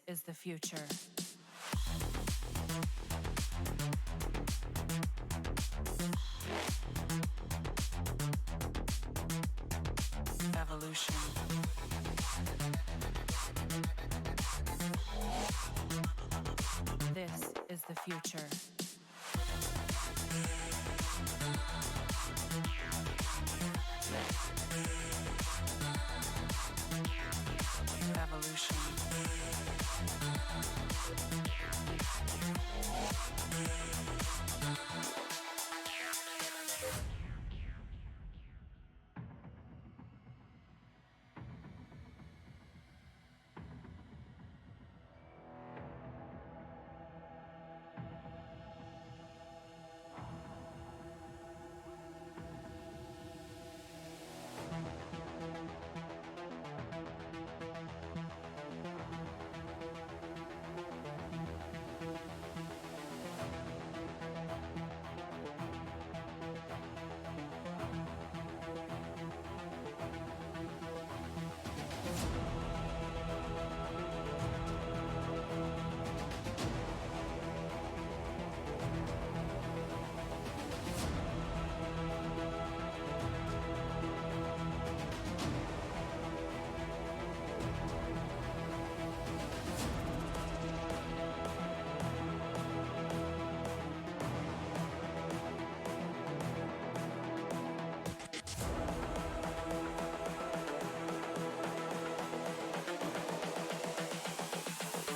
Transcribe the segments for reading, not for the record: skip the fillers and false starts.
is the future. Evolution. This is the future. Evolution.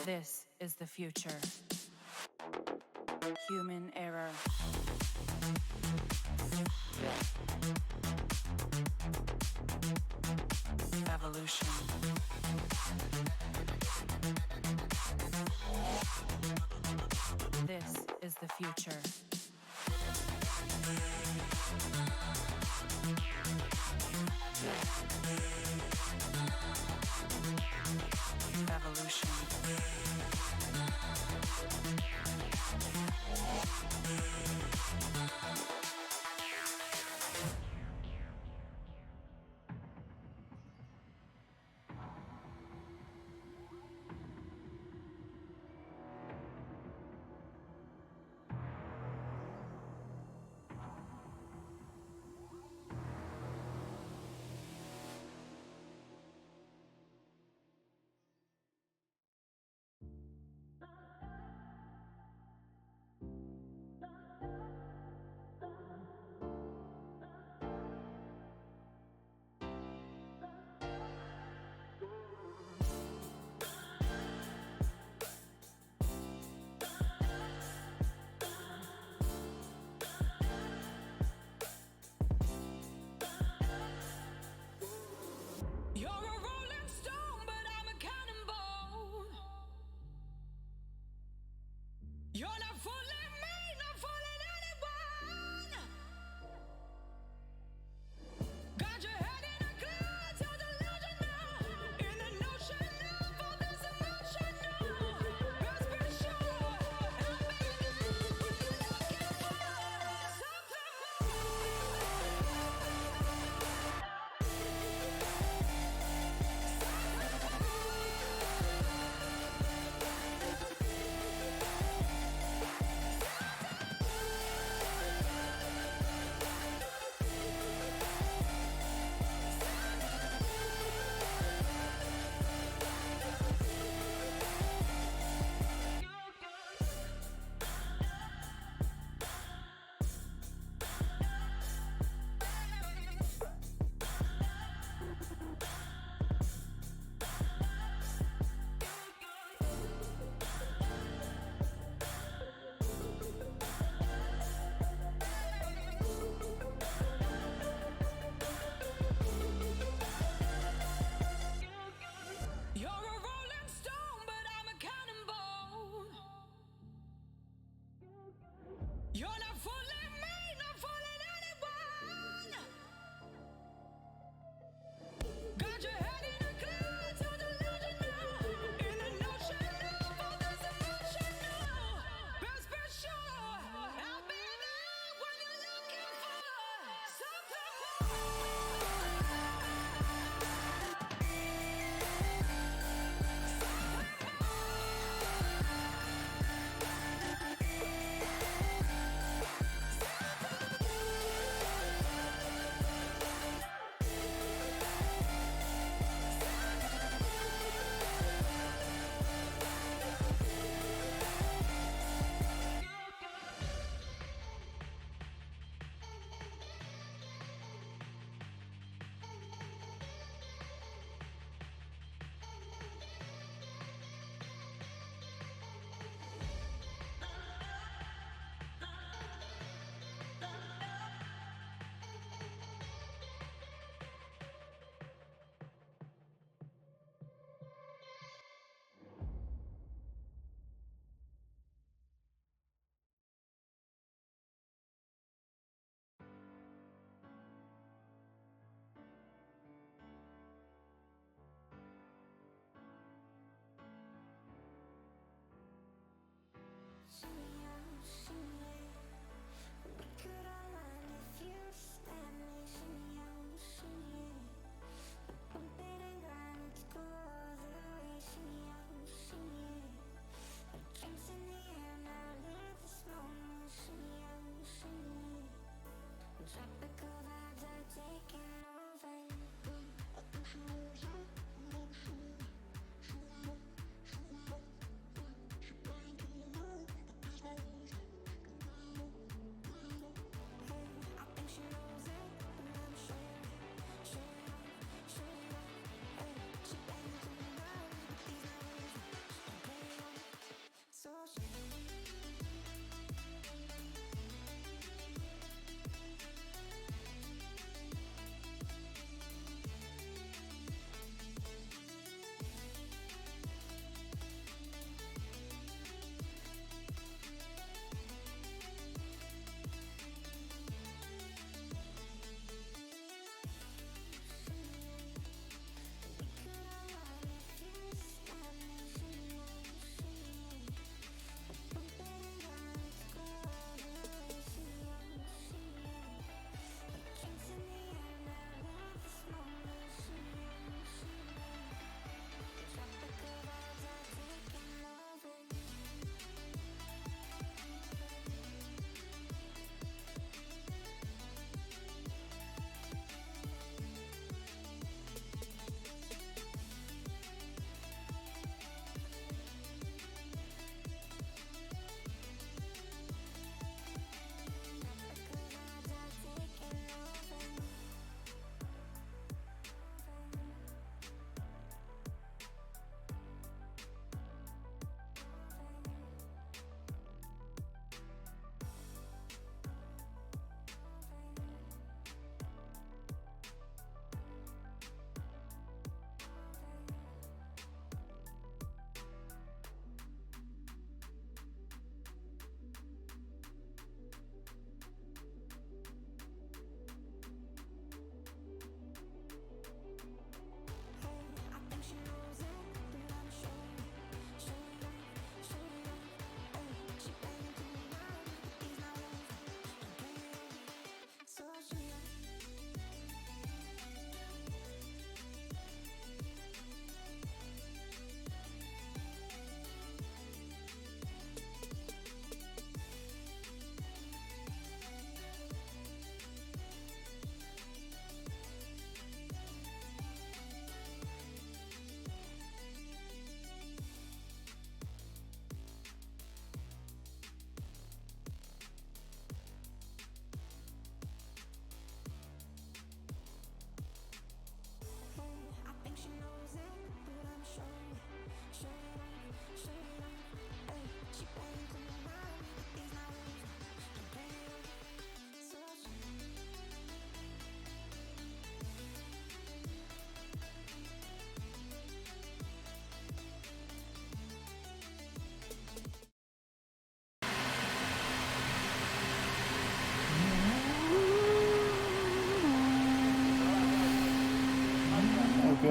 This is the future. Human error. Evolution. This is the future.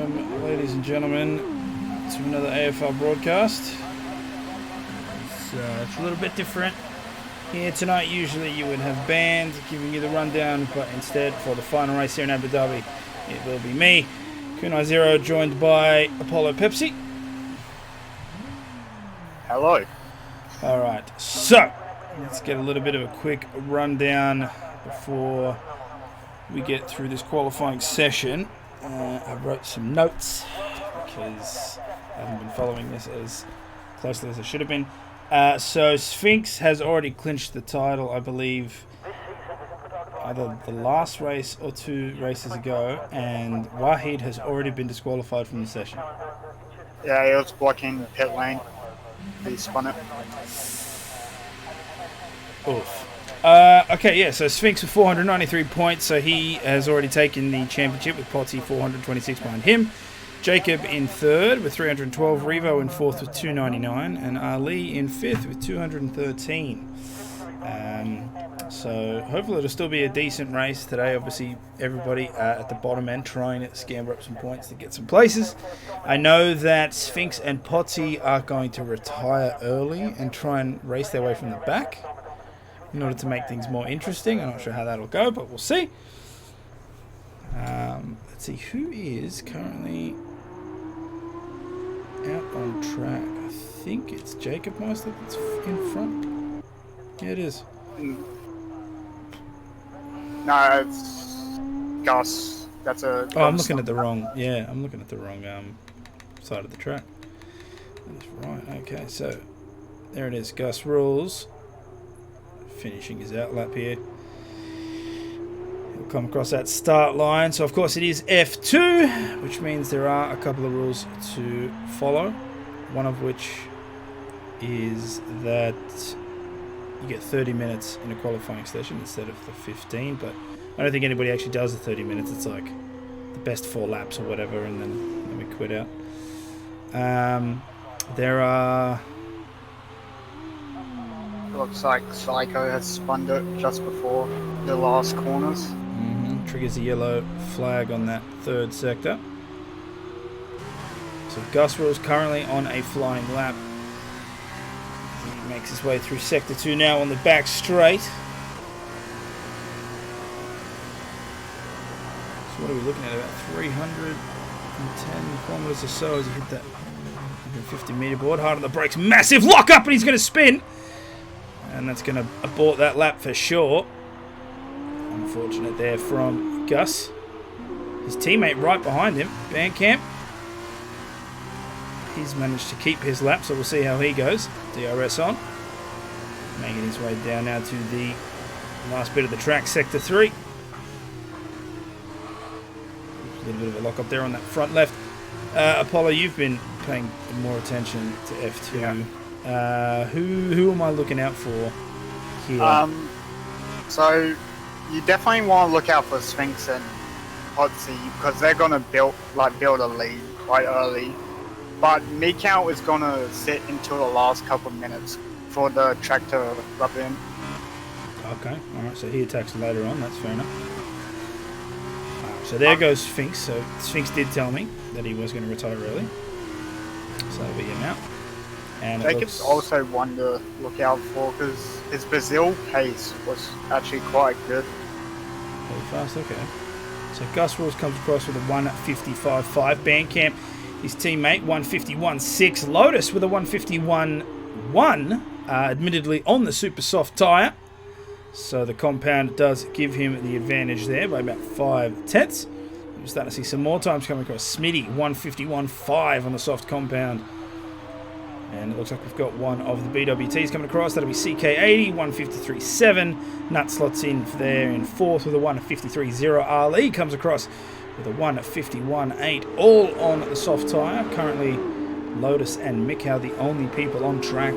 Welcome, ladies and gentlemen, to another AFR broadcast. It's a little bit different here tonight. Usually you would have bands giving you the rundown, but instead for the final race here in Abu Dhabi, it will be me, Kunai Zero, joined by Apollo Pepsi. Hello. Alright, so let's get a little bit of a quick rundown before we get through this qualifying session. I wrote some notes because I haven't been following this as closely as I should have been. So Sphinx has already clinched the title, I believe, either the last race or 2 races ago, and Wahid has already been disqualified from the session. Yeah, he was blocking pit lane. He spun it. Oof. Okay, yeah, so Sphinx with 493 points, so he has already taken the championship with Potty 426 behind him. Jacob in 3rd with 312, Revo in 4th with 299, and Ali in 5th with 213. So hopefully it'll still be a decent race today. Obviously, everybody at the bottom end trying to scamper up some points to get some places. I know that Sphinx and Potty are going to retire early and try and race their way from the back in order to make things more interesting. I'm not sure how that'll go, but we'll see. Let's see, who is currently out on track? I think it's Jacob Meister that's in front. Yeah, it is. No, it's Gus. That's a... Oh, I'm looking at the wrong... Yeah, I'm looking at the wrong side of the track. That's right, okay, so there it is. Gus Rules finishing his out lap here. He'll come across that start line. So, of course, it is F2, which means there are a couple of rules to follow. One of which is that you get 30 minutes in a qualifying session instead of the 15. But I don't think anybody actually does the 30 minutes. It's like the best 4 laps or whatever, and then we quit out. There are... Looks like Psycho has spun it just before the last corners. Triggers a yellow flag on that 3rd sector. So Gus Rule's currently on a flying lap. He makes his way through sector 2 now on the back straight. So what are we looking at? About 310 kilometers or so as he hit that 150 meter board. Hard on the brakes, massive lock up, and he's going to spin. And that's going to abort that lap for sure. Unfortunate there from Gus. His teammate right behind him, Bandcamp. He's managed to keep his lap, so we'll see how he goes. DRS on. Making his way down now to the last bit of the track, sector 3. A little bit of a lock up there on that front left. Apollo, you've been paying more attention to F2. Yeah. Who am I looking out for here? So you definitely want to look out for Sphinx and Potsy because they're gonna build a lead quite early. But Mikau is gonna sit until the last couple of minutes for the track to rub in. Okay, alright, so he attacks later on, that's fair enough. So there goes Sphinx. So Sphinx did tell me that he was going to retire early. So that'll be him out. And Jacob's also one to look out for because his Brazil pace was actually quite good. Very fast, okay. So Gus Rules comes across with a 1:55.5. Bandcamp, his teammate, 1:51.6. Lotus with a 1:51.1, admittedly on the super soft tyre. So the compound does give him the advantage there by about 5/10. We're starting to see some more times coming across. Smitty, 1:51.5 on the soft compound. And it looks like we've got one of the BWTs coming across. That'll be CK80, 1:53.7. Nut slots in there in 4th with a 1:53.0. Ali comes across with a 1:51.8, all on the soft tyre. Currently, Lotus and Mikau, the only people on track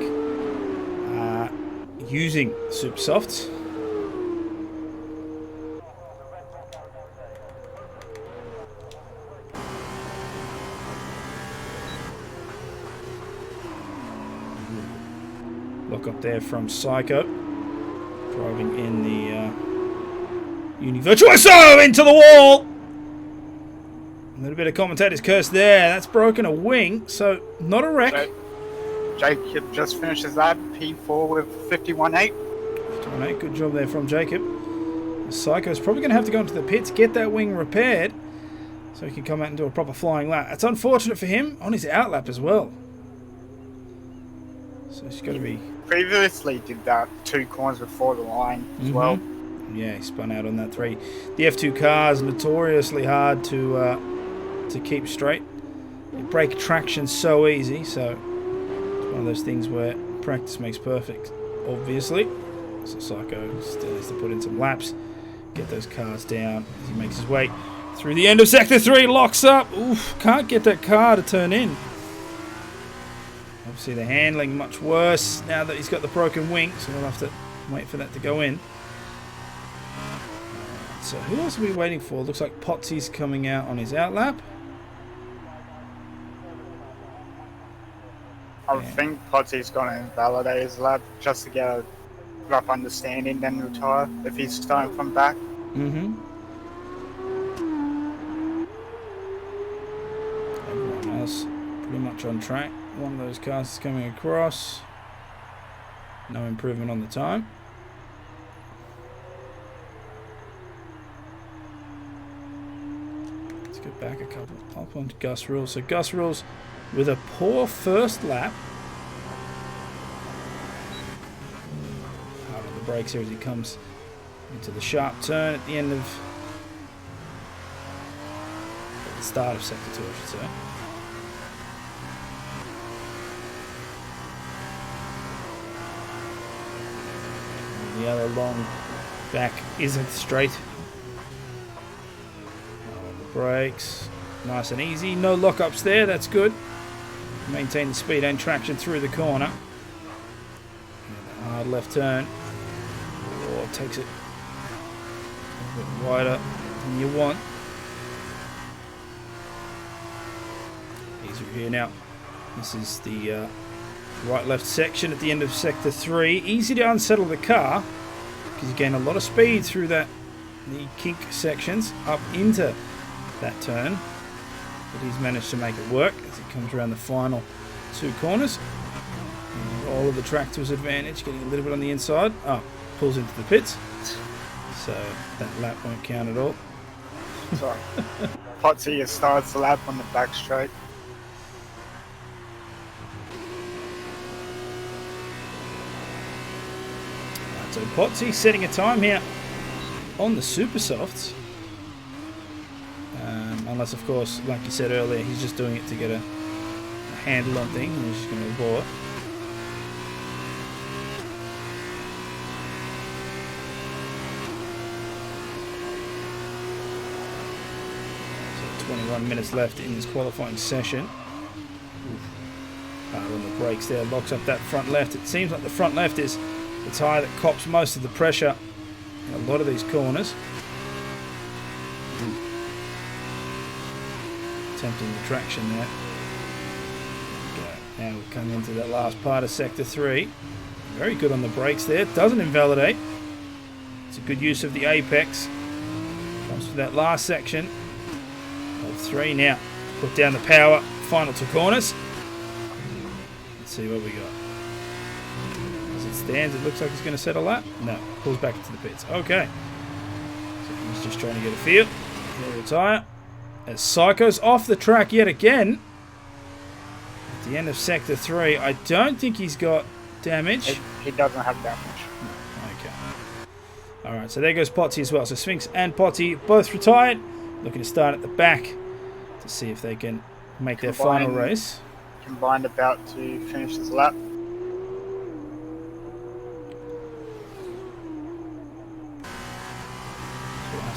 using super softs. Look up there from Psycho, driving in the Uni Virtuoso into the wall. little bit of commentator's curse there. That's broken a wing, so not a wreck. Jacob just finished his lap, P4 with 51.8. 51.8, good job there from Jacob. Psycho's probably going to have to go into the pits, get that wing repaired, so he can come out and do a proper flying lap. That's unfortunate for him on his outlap as well. So he's got to be... Previously did that 2 corners before the line as well. Yeah, he spun out on that 3. The F2 cars notoriously hard to keep straight. They break traction so easy, so it's one of those things where practice makes perfect, obviously. So Psycho still needs to put in some laps, get those cars down as he makes his way through the end of Sector 3, locks up. Oof, can't get that car to turn in. Obviously the handling much worse now that he's got the broken wing, so we'll have to wait for that to go in. So who else are we waiting for? Looks like Potsy's coming out on his outlap. I think Potsy's going to invalidate his lap just to get a rough understanding, then retire if he's starting from back. Everyone else pretty much on track. One of those cars is coming across. No improvement on the time. Let's get back a couple. Up onto Gus Rules. So Gus Rules with a poor first lap. Hard on the brakes here as he comes into the sharp turn at the end of the start of Sector 2, I should say. The other long back isn't straight. On the brakes, nice and easy. No lockups there, that's good. Maintain the speed and traction through the corner. And a hard left turn. Oh, takes it a bit wider than you want. Easier here now. This is the right-left section at the end of Sector 3. Easy to unsettle the car because you gain a lot of speed through the kink sections up into that turn. But he's managed to make it work as he comes around the final 2 corners. And all of the track to his advantage, getting a little bit on the inside. Oh, pulls into the pits. So that lap won't count at all. Sorry. Potsy starts the lap on the back straight. So Potsy setting a time here on the Super Softs. Unless, of course, like you said earlier, he's just doing it to get a handle on things and he's just going to abort. So 21 minutes left in this qualifying session. Hard on the brakes there, locks up that front left. It seems like the front left is the tyre that cops most of the pressure in a lot of these corners. Attempting the traction there. Okay. Now we come into that last part of Sector 3. Very good on the brakes there. Doesn't invalidate. It's a good use of the apex. Comes to that last section of 3 now. Put down the power. Final 2 corners. Let's see what we got. Stands, it looks like he's going to settle that. No, pulls back into the pits. Okay. So he's just trying to get a feel. He'll retire. As Psycho's off the track yet again. At the end of Sector 3. I don't think he's got damage. He doesn't have damage. Okay. Alright, so there goes Potsy as well. So Sphinx and Potsy both retired. Looking to start at the back to see if they can make their final race. Combined about to finish his lap.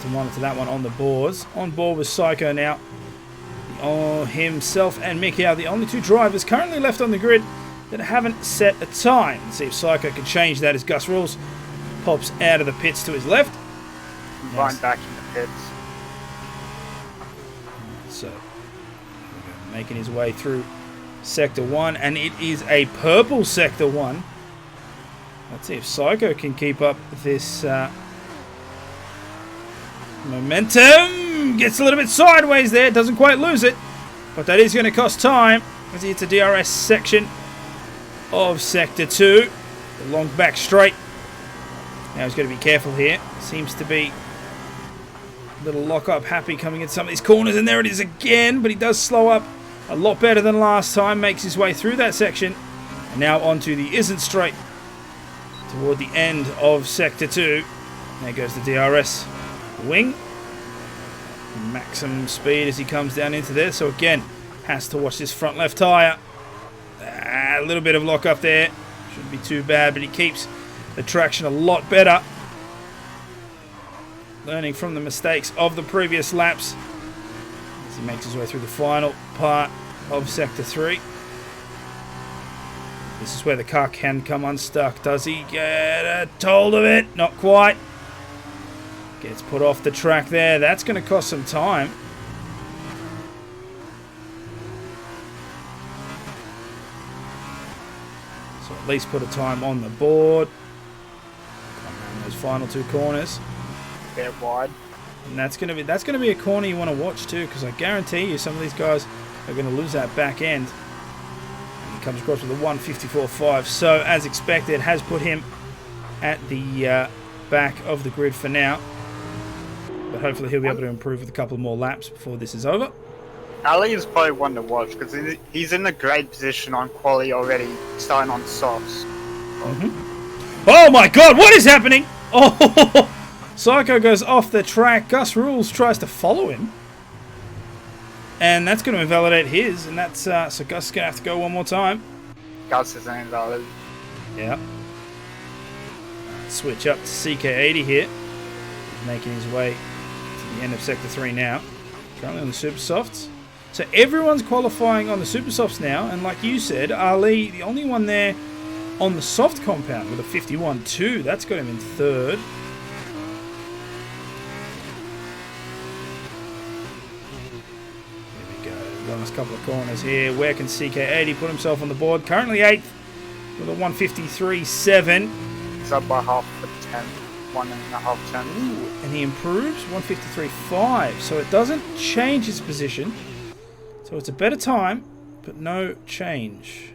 To monitor that one on the boards. On board with Psycho now. Himself and Mickey are the only 2 drivers currently left on the grid that haven't set a time. Let's see if Psycho can change that as Gus Rules pops out of the pits to his left. Combined back in the pits. So, making his way through Sector 1, and it is a purple Sector 1. Let's see if Psycho can keep up this momentum. gets a little bit sideways there. Doesn't quite lose it. But that is going to cost time as he hits a DRS section of Sector 2. The long back straight. Now he's got to be careful here. Seems to be a little lock-up happy coming in some of these corners. And there it is again. But he does slow up a lot better than last time. Makes his way through that section. And now onto the isn't straight toward the end of Sector 2. There goes the DRS wing. Maximum speed as he comes down into there. So again, has to watch this front left tyre. A little bit of lock up there. Shouldn't be too bad, but he keeps the traction a lot better. Learning from the mistakes of the previous laps as he makes his way through the final part of Sector 3. This is where the car can come unstuck. Does he get a hold of it? Not quite. Gets put off the track there. That's going to cost some time. So at least put a time on the board. Come around those final two corners. Bit wide. And that's going to be a corner you want to watch too, because I guarantee you some of these guys are going to lose that back end. And he comes across with a 154.5. So as expected, has put him at the back of the grid for now. But hopefully he'll be able to improve with a couple more laps before this is over. Ali is probably one to watch because he's in a great position on quali already, starting on softs. Oh my god, what is happening? Oh, Psycho goes off the track. Gus Rules tries to follow him. And that's going to invalidate his. And that's so Gus is going to have to go one more time. Gus is invalid. Yeah. Switch up to CK80 here. He's making his way to the end of Sector 3 now. Currently on the Super Softs. So everyone's qualifying on the Super Softs now. And like you said, Ali, the only one there on the soft compound with a 51.2. That's got him in third. There we go. Last couple of corners here. Where can CK80 put himself on the board? Currently 8th with a 153.7. He's up by half a 10. 1.5 10. Ooh, and he improves 153.5. So it doesn't change his position. So it's a better time, but no change.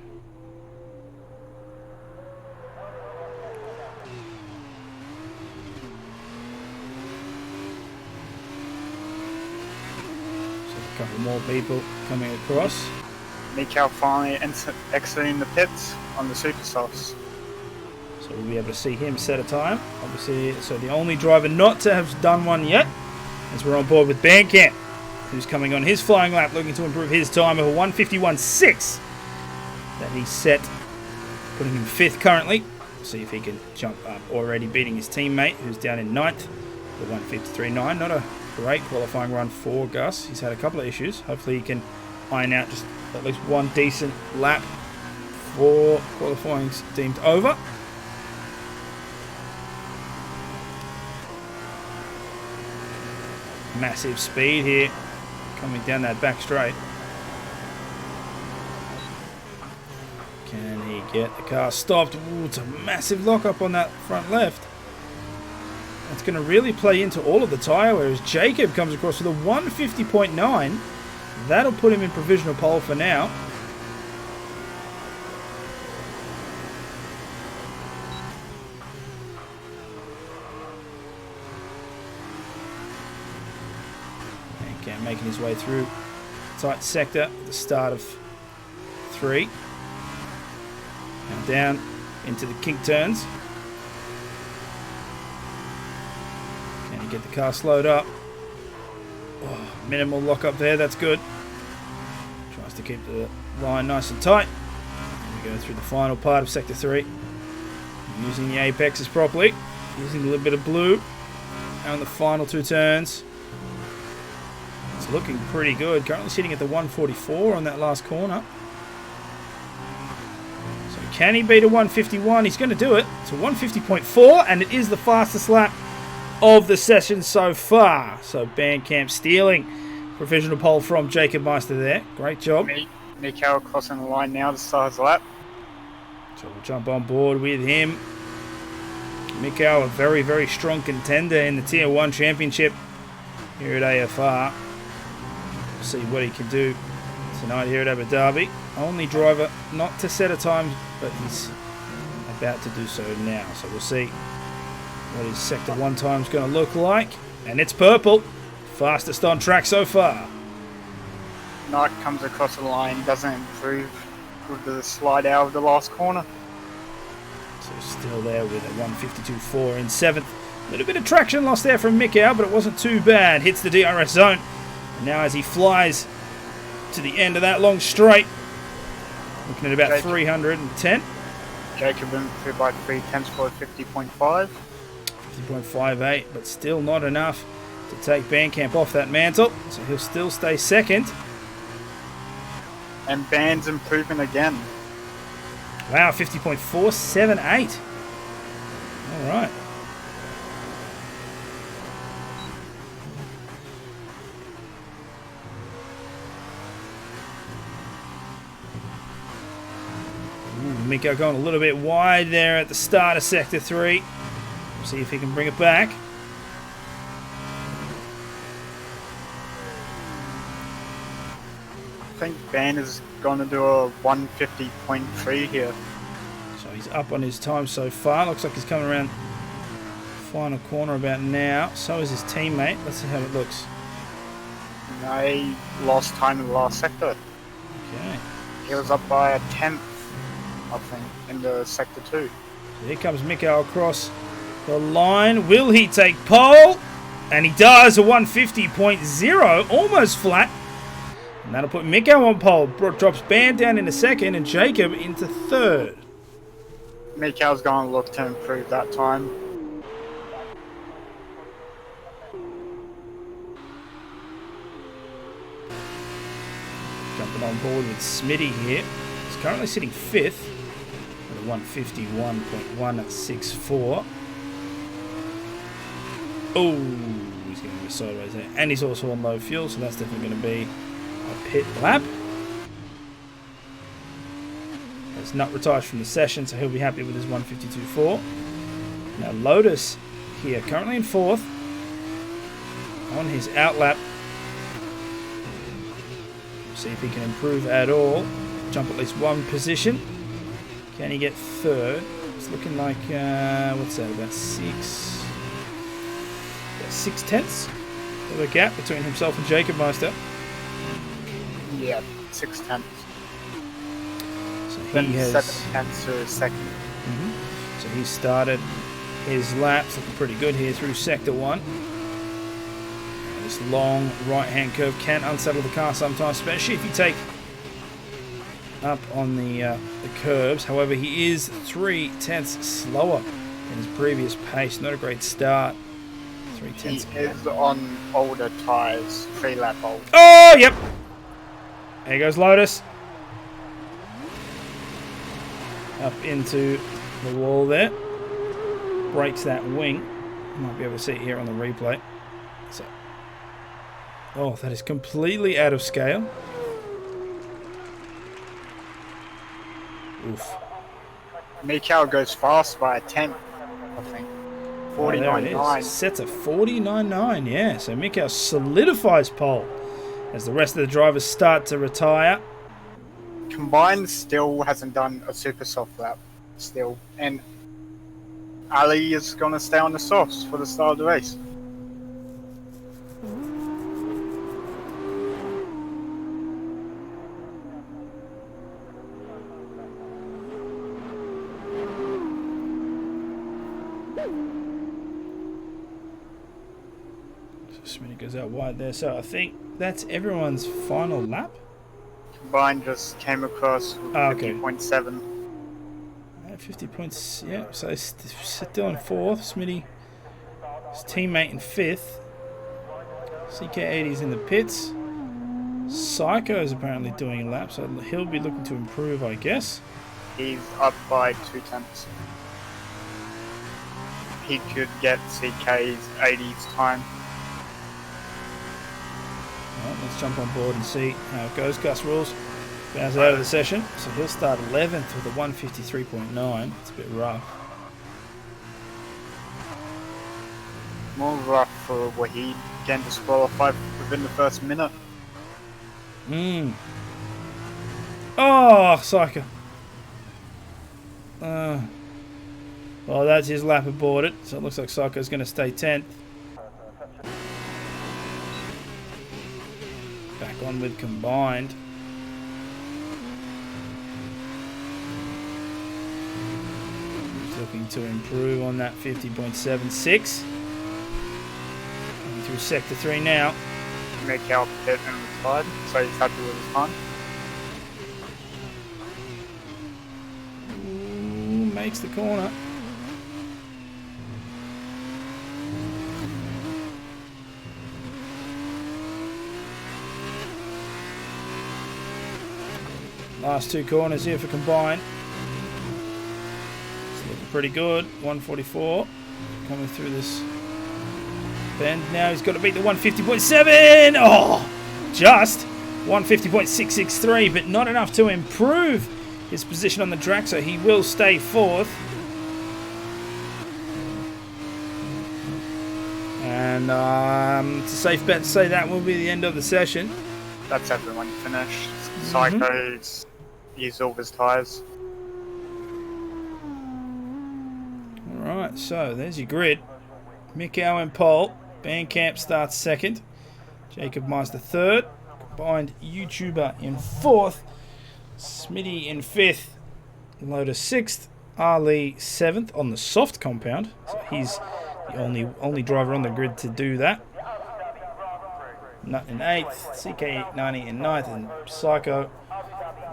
So a couple more people coming across. Mikhail finally exiting the pits on the Super Softs. So we'll be able to see him set a time. Obviously, so the only driver not to have done one yet, as we're on board with Bandcamp, who's coming on his flying lap, looking to improve his time of a 151.6 that he set, putting him 5th currently. See if he can jump up, already beating his teammate, who's down in 9th, the 153.9. Not a great qualifying run for Gus. He's had a couple of issues. Hopefully he can iron out just at least one decent lap before qualifying's deemed over. Massive speed here, coming down that back straight. Can he get the car stopped? Ooh, it's a massive lockup on that front left. That's going to really play into all of the tyre, whereas Jacob comes across with a 150.9. That'll put him in provisional pole for now. Making his way through tight sector at the start of 3. And down into the kink turns. Can he get the car slowed up? Oh, minimal lock up there, that's good. Tries to keep the line nice and tight. And we go through the final part of Sector 3. Using the apexes properly. Using a little bit of blue. And the final 2 turns. It's looking pretty good. Currently sitting at the 144 on that last corner. So can he beat a 151? He's going to do it. It's a 150.4 and it is the fastest lap of the session so far. So Bandcamp stealing provisional pole from Jacob Meister there. Great job. Mikhail crossing the line now to start his lap. So we'll jump on board with him. Mikhail, a very, very strong contender in the Tier 1 Championship here at AFR. See what he can do tonight here at Abu Dhabi. Only driver not to set a time, but he's about to do so now. So we'll see what his Sector 1 time is going to look like. And it's purple. Fastest on track so far. Knight comes across the line, doesn't improve with the slide out of the last corner. So still there with a 152.4 in 7th. A little bit of traction lost there from Mikau, but it wasn't too bad. Hits the DRS zone. And now as he flies to the end of that long straight, looking at about 310. Jacob improved by 3/10 for 50.5. 50.58, but still not enough to take Bandcamp off that mantle. So he'll still stay second. And Band's improving again. Wow, 50.478. All right. Miko going a little bit wide there at the start of Sector 3. See if he can bring it back. I think Band is going to do a 150.3 here. So he's up on his time so far. Looks like he's coming around final corner about now. So is his teammate. Let's see how it looks. They lost time in the last sector. Okay. He was up by a 10th, I think, in the Sector 2. So here comes Mikko across the line. Will he take pole? And he does, a 150.0, almost flat. And that'll put Mikko on pole. Drops Band down into second and Jacob into third. Mikau's going to look to improve that time. Jumping on board with Smitty here. He's currently sitting fifth at a 151.164. Oh, he's going to go sideways there. And he's also on low fuel, so that's definitely going to be a pit lap. As Nut retires from the session, so he'll be happy with his 152.4. Now Lotus here, currently in fourth on his outlap. See if he can improve at all. Jump at least one position. Can he get third? It's looking like, what's that, about 6/10 of a gap between himself and Jacob Meister. Yeah, 6/10. So Then he has 7/10 to second. So he started his laps looking pretty good here through Sector 1. This long right-hand curve can unsettle the car sometimes, especially if you take up on the curbs. However, he is 3/10 slower than his previous pace. Not a great start. 3/10. He is on older tyres, 3-lap old. Oh, yep. There goes Lotus. Up into the wall there. Breaks that wing. You might be able to see it here on the replay. So, oh, that is completely out of scale. Oof. Mikau goes fast by a 10th, I think. Oh, there it 49.9. is. Sets a 49.9, yeah. So Mikau solidifies pole as the rest of the drivers start to retire. Combined still hasn't done a super soft lap, still. And Ali is going to stay on the softs for the start of the race. Smitty goes out wide there. So I think that's everyone's final lap. Combined just came across with Okay. 50.7. 50 points, yeah. So still in fourth. Smitty, his teammate in fifth. CK80's in the pits. Psycho is apparently doing a lap, so he'll be looking to improve, I guess. He's up by 2/10. He could get CK's 80's time. Well, let's jump on board and see how it goes. Gus Rules bows out of the session, so he'll start 11th with a 153.9. It's a bit rough. More rough for Wahid. getting disqualified within the first minute. Oh, Psycho. Well, that's his lap aborted, so it looks like Psycho's going to stay 10th. Back on with combined. He's looking to improve on that 50.76. Coming through sector 3 now. Mikhail hit and retired, so he's happy with his time. Makes the corner. Last 2 corners here for combined. It's looking pretty good. 144 coming through this bend. Now he's got to beat the 150.7. Oh, just 150.663, but not enough to improve his position on the track, so he will stay 4th. And it's a safe bet to say that will be the end of the session. That's everyone finished. Psycho's used all of his tyres. Alright, so there's your grid. Mikau in pole. Bandcamp starts 2nd. Jacob Meister 3rd. Combined YouTuber in 4th. Smitty in 5th. Lotus 6th. Ali 7th on the soft compound. So he's the only driver on the grid to do that. Nut in 8th. CK90 in 9th. And Psycho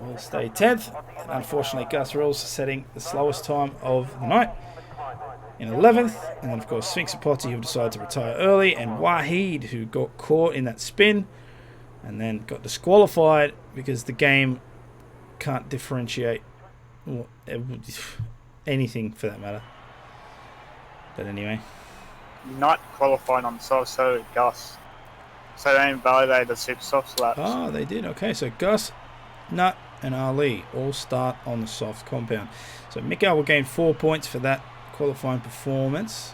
will stay 10th. And unfortunately, Gus Rules setting the slowest time of the night in 11th. And then, of course, Sphinx and Potty, who decided to retire early. And Wahid, who got caught in that spin and then got disqualified because the game can't differentiate anything for that matter. But anyway. Not qualified on soft, so did Gus. So they invalidated the super soft laps. Oh, they did. Okay, so Gus, Nut, and Ali all start on the soft compound. So Mikhail will gain 4 points for that qualifying performance.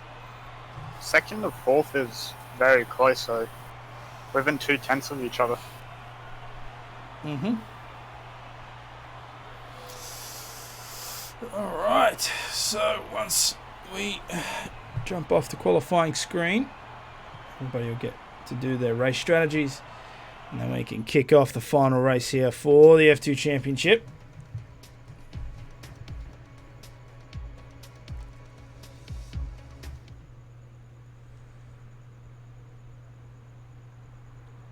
2nd to 4th is very close, so within 2/10 of each other. Alright, so once we jump off the qualifying screen, everybody will get to do their race strategies, and then we can kick off the final race here for the F2 Championship.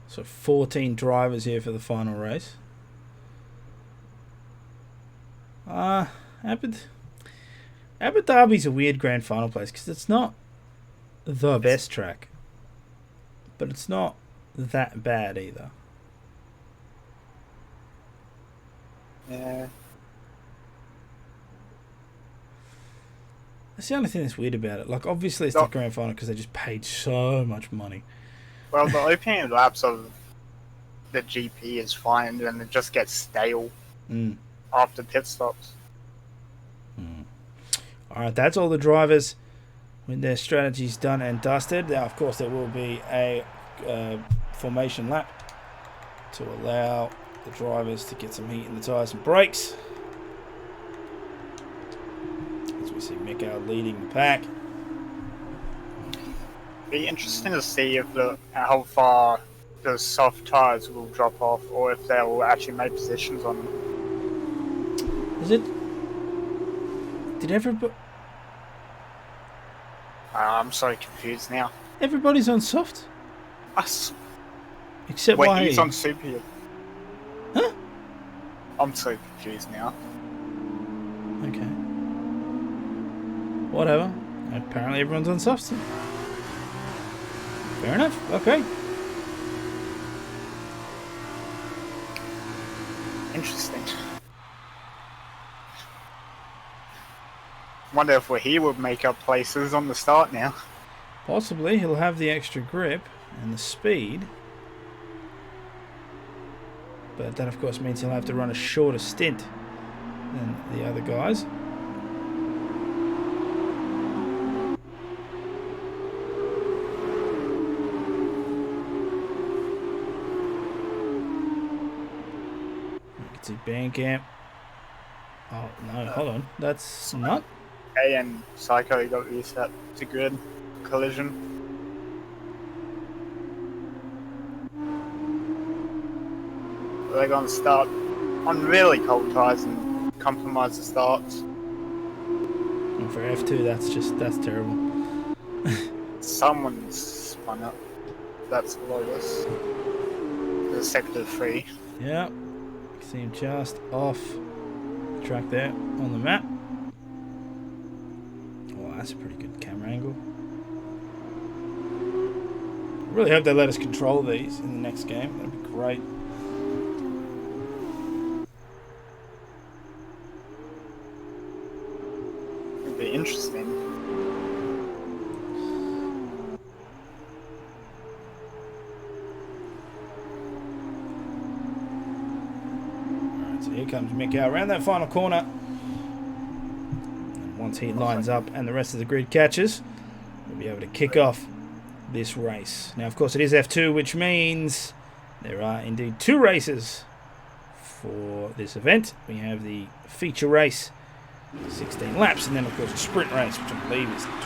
So 14 drivers here for the final race. Abu Dhabi's a weird grand final place because it's not the best track, but it's not that bad either. Yeah. That's the only thing that's weird about it. Like, obviously it's the grand final because they just paid so much money. Well, the opening laps of the GP is fine, and it just gets stale after pit stops. Alright, that's all the drivers with their strategies done and dusted. Now, of course, there will be a formation lap to allow the drivers to get some heat in the tyres and brakes. As we see Mikhail leading the pack. Be interesting to see if how far the soft tyres will drop off, or if they will actually make positions on them. Is it? Did everybody? I'm so confused now. Everybody's on soft, Us. except Wait, Wahid. he's on super. Huh? I'm so confused now. Okay. Whatever. Apparently everyone's on softs. Fair enough. Okay. Interesting. Wonder if he would make up places on the start now. Possibly. He'll have the extra grip and the speed. But that, of course, means he'll have to run a shorter stint than the other guys. Bandcamp. Oh, no, hold on. That's not... A and Psycho got reset to grid collision. They're going to start on really cold tyres and compromise the starts. And for F2, that's terrible. Someone's spun up. That's Lotus. The sector 3. Yeah. See him just off the track there on the map. Oh, that's a pretty good camera angle. I really hope they let us control these in the next game. That'd be great. It'd be interesting. Alright, so here comes Mikau around that final corner. And once he lines up and the rest of the grid catches, we'll be able to kick off this race. Now, of course, it is F2, which means there are indeed 2 races for this event. We have the feature race, 16 laps, and then, of course, a sprint race, which I believe is 12.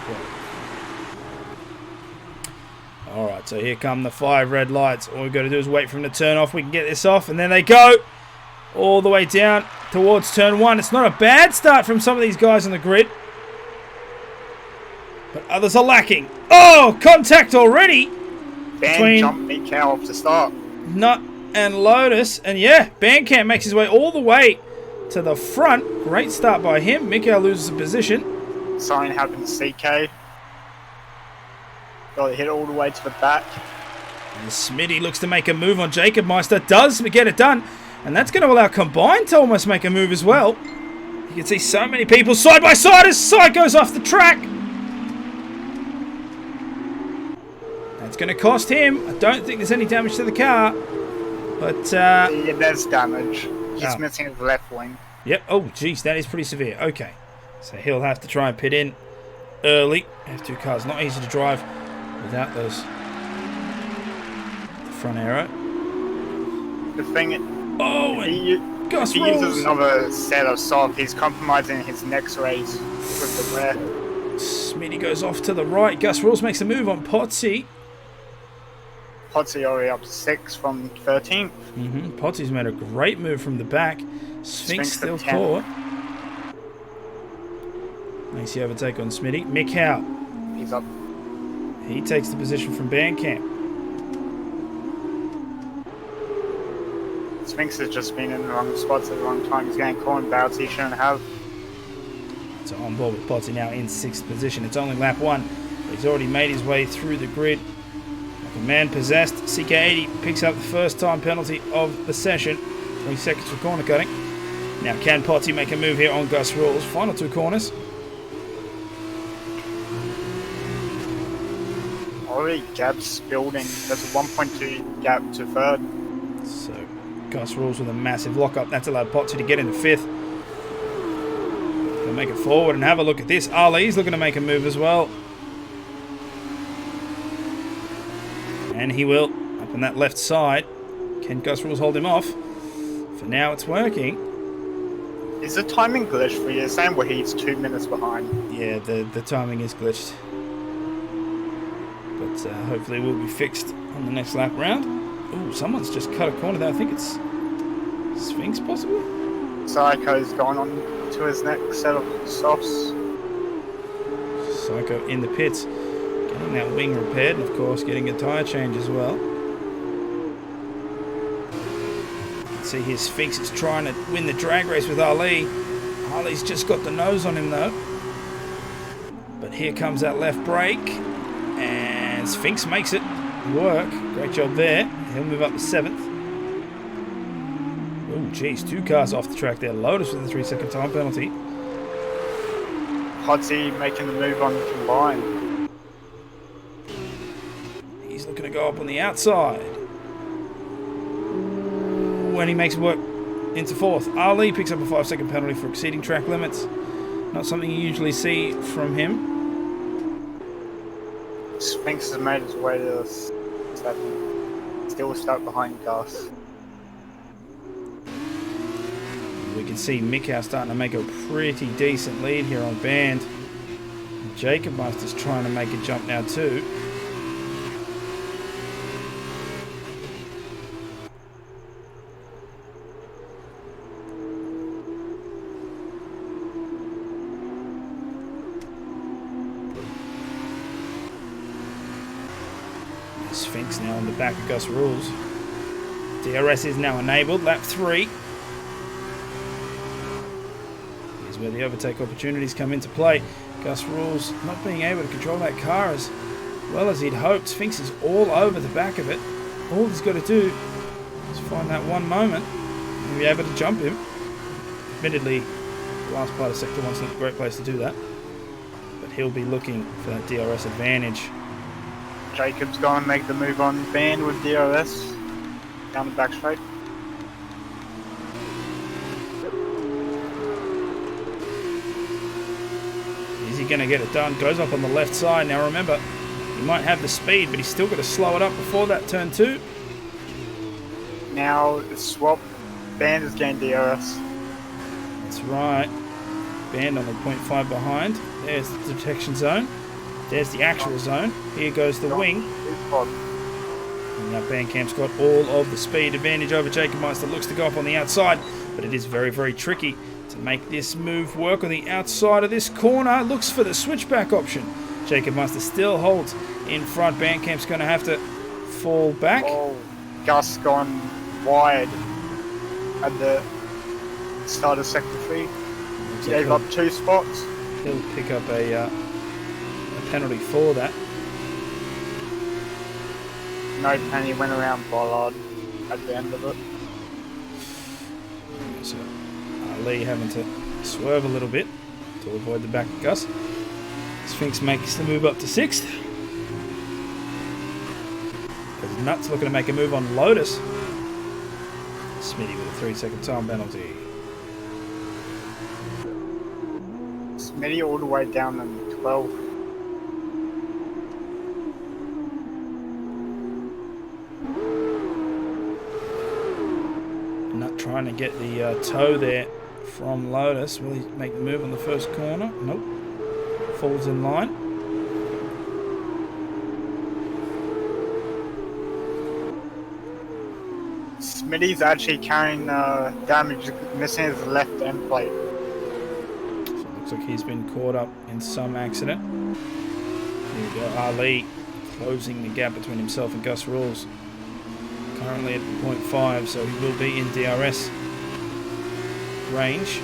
Alright, so here come the 5 red lights. All we've got to do is wait for them to turn off. We can get this off, and then they go all the way down towards turn 1. It's not a bad start from some of these guys on the grid, but others are lacking. Oh, contact already between Jump Mikau off the start. Nut and Lotus. And yeah, Bandcamp makes his way all the way to the front. Great start by him. Mikau loses a position. Something happened to CK. Got hit all the way to the back. And Smitty looks to make a move on Jacob Meister. Does get it done. And that's going to allow Combine to almost make a move as well. You can see so many people side by side as Side goes off the track. That's going to cost him. I don't think there's any damage to the car. But, Yeah, there's damage. He's missing his left wing. Yep. Oh, geez, that is pretty severe. Okay. So he'll have to try and pit in early. F2 car's not easy to drive without the front arrow. The thing, Gus if he rolls. uses another set of soft, he's compromising his next race with the rare. Smitty goes off to the right. Gus Rules makes a move on Potsy. Potsy already up to 6 from 13th. Potsy's made a great move from the back. Sphinx still caught. Nice overtake on Smitty. Mikau. He's up. He takes the position from Bandcamp. Sphinx has just been in the wrong spots at the wrong time. He's getting caught in barrels he shouldn't have. So on board with Potsy now in 6th position. It's only lap 1. He's already made his way through the grid. Like a man possessed. CK80 picks up the first time penalty of the session. 3 seconds for corner cutting. Now can Potsy make a move here on Gus Rules? Final 2 corners. Already gaps building. There's a 1.2 gap to 3rd. So Gus Rules with a massive lockup. That's allowed Potsy to get into 5th. He'll make it forward and have a look at this. Ali's looking to make a move as well. And he will. Up on that left side. Can Gus Rules hold him off? For now it's working. Is the timing glitch for you? Same where he's 2 minutes behind. Yeah, the timing is glitched. But hopefully it will be fixed on the next lap round. Ooh, someone's just cut a corner there. I think it's Sphinx, possibly? Psycho's going on to his next set of softs. Psycho in the pits. Getting that wing repaired, and of course getting a tyre change as well. You can see here Sphinx is trying to win the drag race with Ali. Ali's just got the nose on him though. But here comes that left brake. And Sphinx makes it work. Great job there. He'll move up to 7th. Oh, geez. 2 cars off the track there. Lotus with a 3-second time penalty. Potsy making the move on Combine. He's looking to go up on the outside. When he makes it work into 4th. Ali picks up a 5-second penalty for exceeding track limits. Not something you usually see from him. Sphinx has made his way to 7th. Still stuck behind Gus. can see Mikau starting to make a pretty decent lead here on Band. Jacob Meister's trying to make a jump now too. Sphinx now on the back of Gus Rules. DRS is now enabled, lap 3. Here's where the overtake opportunities come into play. Gus Rules not being able to control that car as well as he'd hoped. Sphinx is all over the back of it. All he's got to do is find that one moment and be able to jump him. Admittedly, the last part of Sector 1's not a great place to do that, but he'll be looking for that DRS advantage. Jacob's going to make the move on Band with DRS down the back straight. Is he going to get it done? Goes up on the left side. Now remember, he might have the speed, but he's still got to slow it up before that turn 2. Now the swap. Band is getting DRS. That's right. Band only 0.5 behind. There's the detection zone. There's the actual zone. Here goes the wing. And now Bandcamp's got all of the speed advantage over Jacob Meister. Looks to go up on the outside, but it is very, very tricky to make this move work on the outside of this corner. Looks for the switchback option. Jacob Meister still holds in front. Bandcamp's going to have to fall back. Oh, Gus gone wide at the start of Sector 3. Gave up 2 spots. He'll pick up a penalty for that. No penalty, went around Bollard at the end of it. So Lee having to swerve a little bit to avoid the back of Gus. Sphinx makes the move up to 6th. There's Nuts looking to make a move on Lotus. Smitty with a 3-second time penalty. Smitty all the way down in 12. Nut trying to get the toe there from Lotus. Will he make the move on the first corner? Nope. Falls in line. Smitty's actually carrying damage, missing his left end plate. So it looks like he's been caught up in some accident. Here we go. Ali closing the gap between himself and Gus Rules. Currently at 0.5, so he will be in DRS range.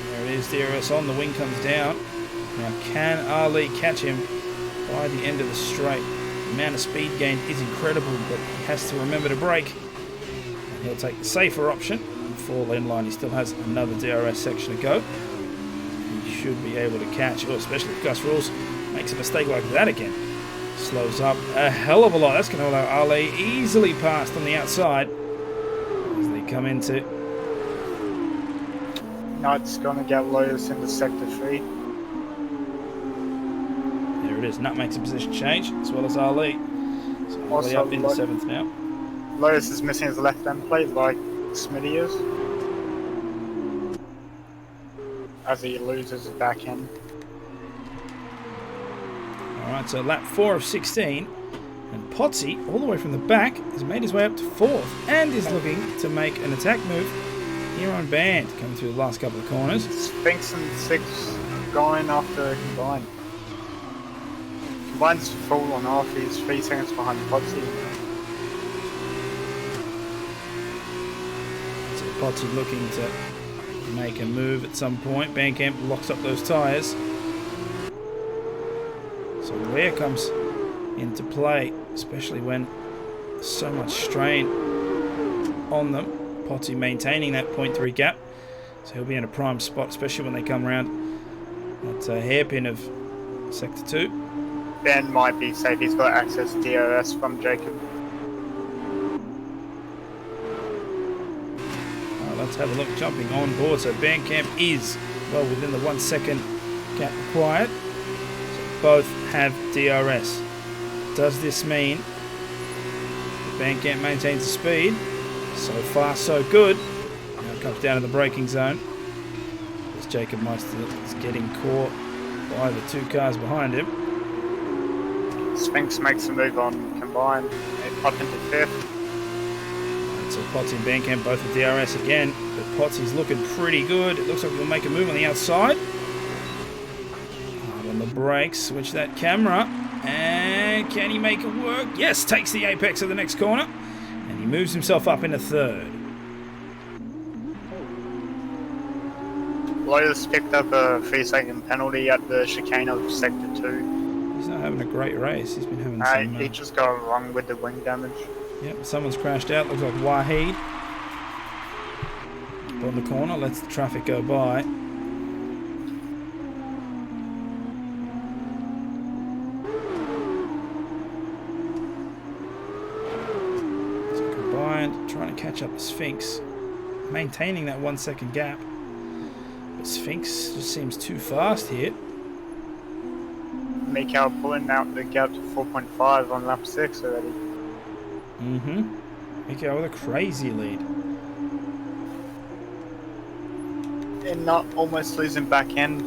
There it is, DRS on, the wing comes down. Now can Ali catch him by the end of the straight? The amount of speed gained is incredible, but he has to remember to brake. And he'll take the safer option and fall in line. He still has another DRS section to go. He should be able to catch, especially if Gus Rules makes a mistake like that again. Slows up a hell of a lot. That's going to allow Ali easily past on the outside as they come into. Nut's going to get Lotus into Sector 3. There it is. Nut makes a position change as well as Ali. So Ali Also, up into 7th now. Lotus is missing his left end plate like Smitty is, as he loses his back end. Alright, so lap 4 of 16. And Potsy, all the way from the back, has made his way up to 4th and is looking to make an attack move here on Band, coming through the last couple of corners. Sphinx and 6 going after Combine. Combine's fallen off, he's 3 seconds behind Potsy. So Potsy looking to make a move at some point. Bandcamp locks up those tyres. So wear comes into play, especially when so much strain on them. Potsy maintaining that 0.3 gap, so he'll be in a prime spot, especially when they come around that hairpin of Sector 2. Ben might be safe, he's got access to DRS from Jacob. Let's have a look, jumping on board. So Bandcamp is well within the 1 second gap required. So both have DRS. Does this mean Bandcamp maintains the speed? So far, so good. Now comes down to the braking zone. As Jacob Meister is getting caught by the 2 cars behind him. Sphinx makes a move on combined. They pop into 5th. So Potsy and Bandcamp both with DRS again, but Potsy's looking pretty good. It looks like we'll make a move on the outside. Hard on the brakes, switch that camera, and can he make it work? Yes, takes the apex of the next corner, and he moves himself up into 3rd. Lotus picked up a 3-second penalty at the chicane of Sector 2. He's not having a great race. He's been having some... He just got wrong with the wing damage. Yep, someone's crashed out. Looks like Wahid. On the corner, lets the traffic go by. So combined, trying to catch up the Sphinx. Maintaining that 1 second gap. But Sphinx just seems too fast here. Mikhail pulling out the gap to 4.5 on lap 6 already. Mikhail with a crazy lead. And not almost losing back end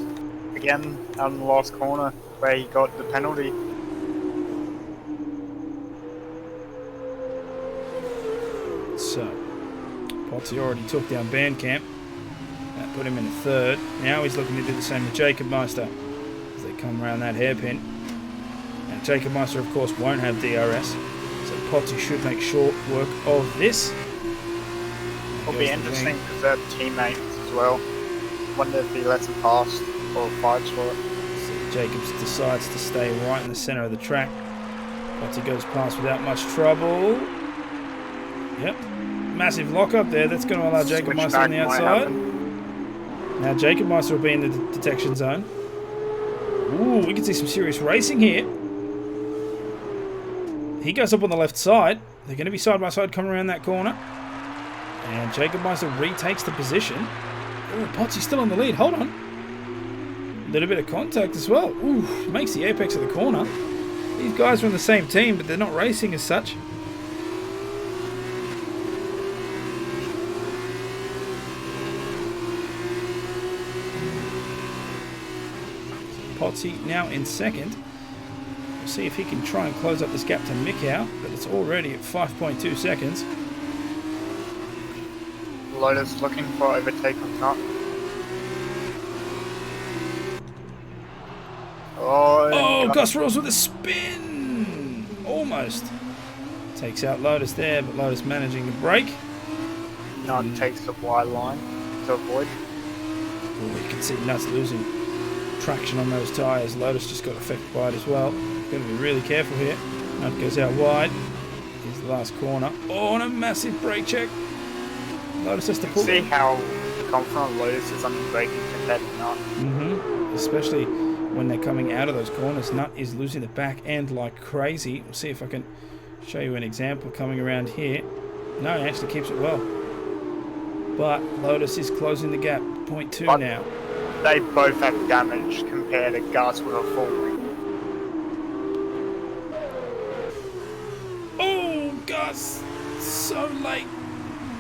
again out in the last corner where he got the penalty. So, Potsy already took down Bandcamp. That put him in 3rd. Now he's looking to do the same with Jacob Meister as they come around that hairpin. And Jacob Meister, of course, won't have DRS. So Potsy should make short work of this. It'll be interesting because they're teammates as well. Wonder if he lets him pass or fights for it. So Jacobs decides to stay right in the centre of the track. Potsy goes past without much trouble. Yep. Massive lock up there. That's going to allow Jacob Meister on the outside. Now Jacob Meister will be in the detection zone. Ooh, we can see some serious racing here. He goes up on the left side. They're going to be side by side coming around that corner. And Jacob Meister retakes the position. Oh, Potsy's still on the lead. Hold on. A little bit of contact as well. Ooh, makes the apex of the corner. These guys are on the same team, but they're not racing as such. Potsy now in 2nd. We'll see if he can try and close up this gap to Mikau, but it's already at 5.2 seconds. Lotus looking for overtake on top. Oh, Gus Rules with a spin! Almost. Takes out Lotus there, but Lotus managing to brake. Takes the wide line to avoid. Oh, you can see Nuts losing traction on those tyres. Lotus just got affected by it as well. Got to be really careful here. Nut goes out wide. Here's the last corner. Oh, and a massive brake check. Lotus has to pull. See how confident Lotus is on the braking compared to Nut. Especially when they're coming out of those corners. Nut is losing the back end like crazy. We'll see if I can show you an example coming around here. No, he actually keeps it well. But Lotus is closing the gap. 0.2 now. They both have damage compared to Gus with a full wing. Oh, Gus! So late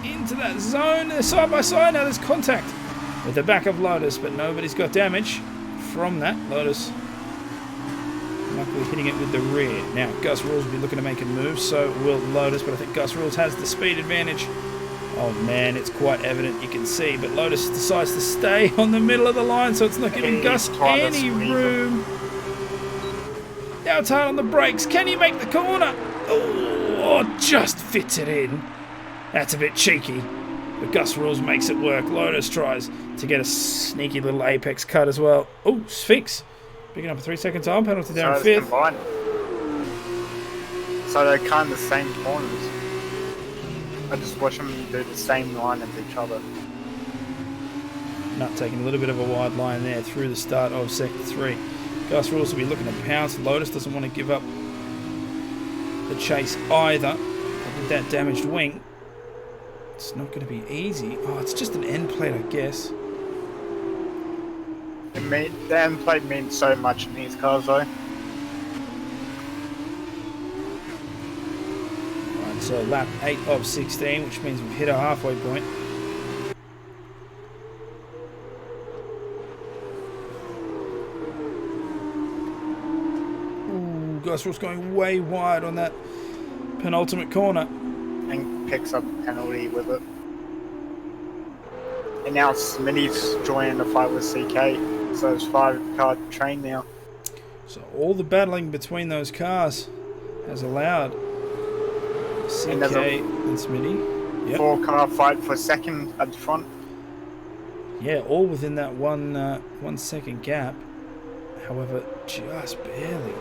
into that zone. They're side by side now. There's contact with the back of Lotus, but nobody's got damage from that. Lotus luckily hitting it with the rear. Now, Gus Rules will be looking to make a move, so will Lotus, but I think Gus Rules has the speed advantage. Oh man, it's quite evident, you can see, but Lotus decides to stay on the middle of the line, so it's not giving Gus any room. Now it's hard on the brakes. Can he make the corner? Oh, just fits it in. That's a bit cheeky, but Gus Rules makes it work. Lotus tries to get a sneaky little apex cut as well. Oh, Sphinx picking up a 3-second time penalty down 5th. Combined. So they're kind of the same corners. I just watch them do the same line as each other. Nut taking a little bit of a wide line there through the start of Sector 3. Gus will also be looking to pounce. Lotus doesn't want to give up the chase either. But with that damaged wing, it's not going to be easy. Oh, it's just an end plate, I guess. The end plate means so much in these cars, though. So lap 8 of 16, which means we've hit our halfway point. Gus Ross going way wide on that penultimate corner. And picks up a penalty with it. And now Smitty's joining the fight with CK. So it's 5-car train now. So all the battling between those cars has allowed CK and Smitty. Yep. 4-car fight for second at the front. Yeah, all within that 1 second gap. However, just barely.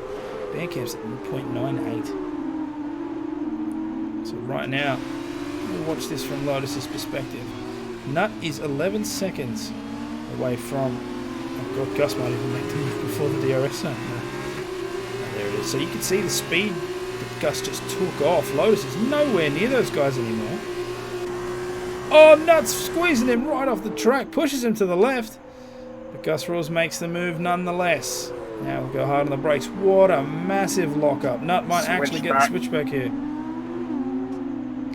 Bandcamp's at 0.98. So right now, we'll watch this from Lotus's perspective. Nut is 11 seconds away from... Oh God, Gus might even make the move before the DRS zone. There it is. So you can see the speed that Gus just took off. Lotus is nowhere near those guys anymore. Oh, Nut's squeezing him right off the track. Pushes him to the left. But Gus Rawls makes the move nonetheless. Now we'll go hard on the brakes. What a massive lockup. Nut might actually get the switchback here.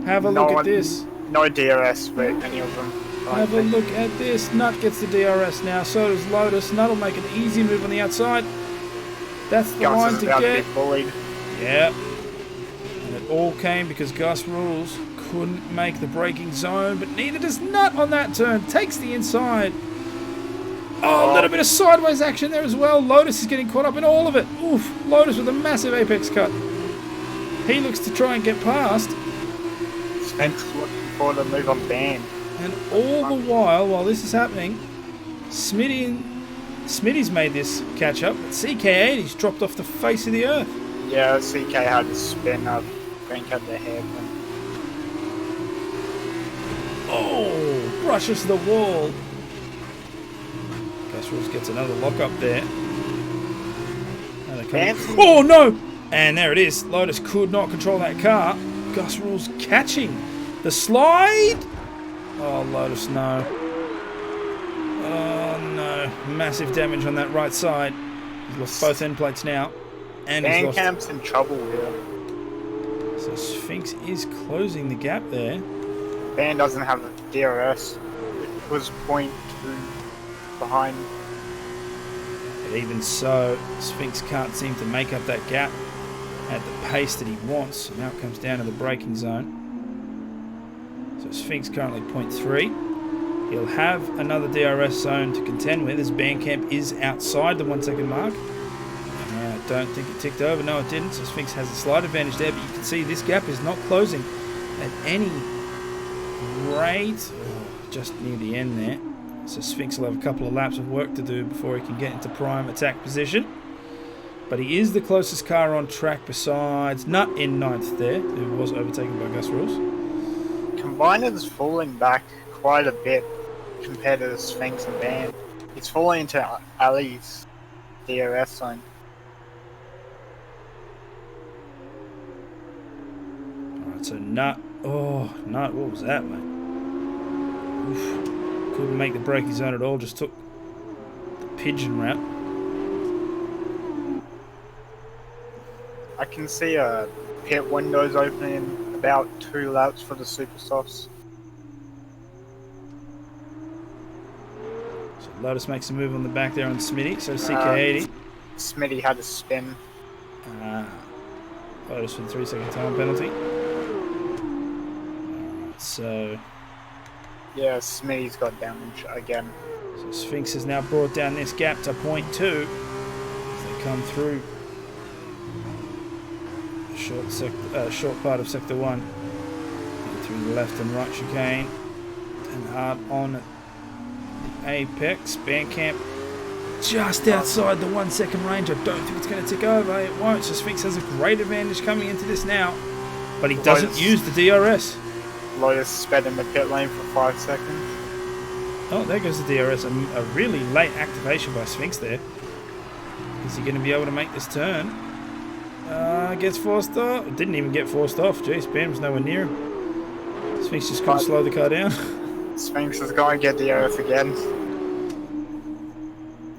Have a look at this. No DRS for any of them. Have a look at this. Nut gets the DRS now. So does Lotus. Nut will make an easy move on the outside. That's the line to get. Yeah. And it all came because Gus Rawls couldn't make the braking zone, but neither does Nut on that turn. Takes the inside. Oh, a little bit of sideways action there as well. Lotus is getting caught up in all of it. Oof. Lotus with a massive apex cut. He looks to try and get past. Spence looking for the move on Band. And all the while this is happening, Smitty's made this catch up, but CK80's dropped off the face of the earth. Yeah, CK had to spin up, crank up the head. Oh, brushes the wall. Gus Rawls gets another lock up there. Oh no! And there it is. Lotus could not control that car. Gus Rawls catching the slide. Oh, Lotus, no. Oh no. Massive damage on that right side. He's lost both end plates now. And Bandcamp's in trouble here. So Sphinx is closing the gap there. Band doesn't have a DRS. It was 0.2 behind. But even so, Sphinx can't seem to make up that gap at the pace that he wants. Now it comes down to the braking zone. So Sphinx currently 0.3. He'll have another DRS zone to contend with as Bandcamp is outside the 1 second mark. I don't think it ticked over. No, it didn't. So Sphinx has a slight advantage there, but you can see this gap is not closing at any rate. Just near the end there. So Sphinx will have a couple of laps of work to do before he can get into prime attack position. But he is the closest car on track besides Nut in 9th there, who was overtaken by Gus Rawls. Combiner's falling back quite a bit compared to the Sphinx and Band. It's falling into Ali's DRS zone. Alright, so Nut. Oh, Nut, what was that, mate? Oof. Couldn't make the braking zone at all, just took the pigeon route. I can see pit windows opening about 2 laps for the super softs. So Lotus makes a move on the back there on Smitty, so CK80. Smitty had to spin. Lotus with a 3 second time penalty. Alright, so... Yeah, Smitty's got damage again. So Sphinx has now brought down this gap to 0.2 as they come through short part of sector 1 through the left and right chicane and hard on the apex. Bandcamp just outside the 1 second range. I don't think it's going to tick over. It won't. So Sphinx has a great advantage coming into this now, but he doesn't use the DRS. Lotus sped in the pit lane for 5 seconds. Oh, there goes the DRS. A really late activation by Sphinx there. Is he going to be able to make this turn? Gets forced off. Didn't even get forced off. Jeez, Bam was nowhere near him. Sphinx just couldn't slow the car down. Sphinx is going to get the earth again.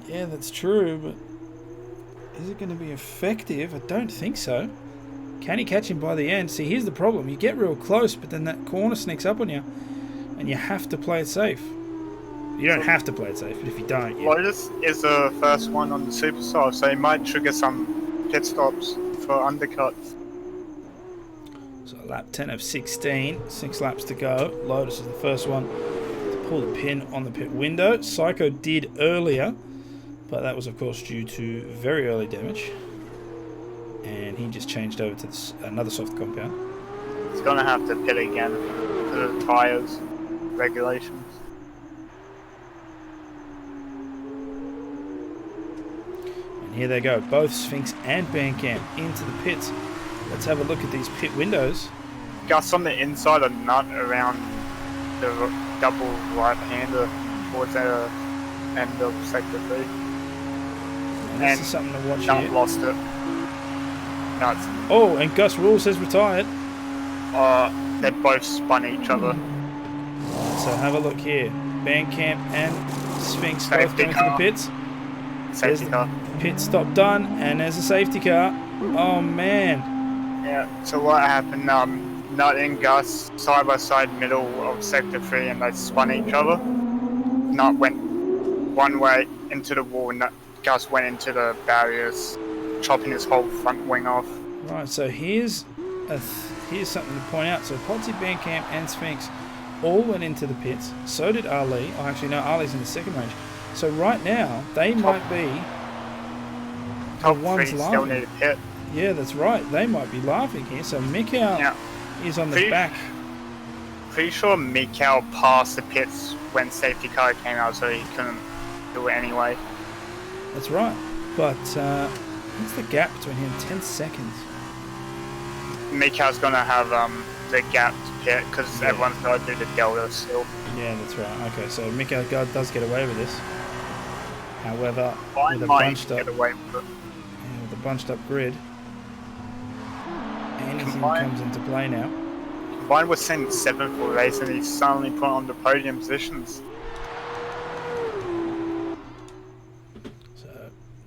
Yeah, that's true, but is it going to be effective? I don't think so. Can he catch him by the end? See, here's the problem. You get real close, but then that corner sneaks up on you, and you have to play it safe. You don't have to play it safe, but if you don't... Lotus is the first one on the Superstar, so he might trigger some pit stops for for undercuts. So lap 10 of 16, 6 laps to go. Lotus is the first one to pull the pin on the pit window. Psycho did earlier, but that was of course due to very early damage. And he just changed over to another soft compound. He's going to have to pit again for the tyres regulations. And here they go, both Sphinx and Bandcamp into the pits. Let's have a look at these pit windows. Gus on the inside, a nut around the double right-hander towards the end of sector 3. And this is something to watch Nut here. lost it. Nuts. Oh, and Gus Rules has retired. They both spun each other. So have a look here. Bandcamp and Sphinx both Safety going to the car. pits. There's Safety the car. pit stop done, and there's a safety car. Oh man. Yeah, so what happened, Nut and Gus side by side middle of sector 3 and they spun each other. Nut went one way into the wall, Gus went into the barriers, chopping his whole front wing off. Right, so here's something to point out. So Potsy, Bandcamp and Sphinx all went into the pits. So did Ali. Oh, actually no, Ali's in the second range. So right now, they might be Top one's 3 still laughing. need a pit. Yeah, that's right. They might be laughing here. So Mikau Yeah. is on the Pretty- back. Pretty sure Mikau passed the pits when safety car came out, so he couldn't do it anyway. That's right. But what's the gap between him? 10 seconds. Mikau's gonna have the gap to pit because Yeah. everyone's gotta do the delta still. Yeah, that's right. Okay, so Mikau does get away with this. However, I with a might bunched up, get away with it. yeah, with a bunched up grid, anything Combined. comes into play now. Combined was sent 7th for race and he's suddenly put on the podium positions. So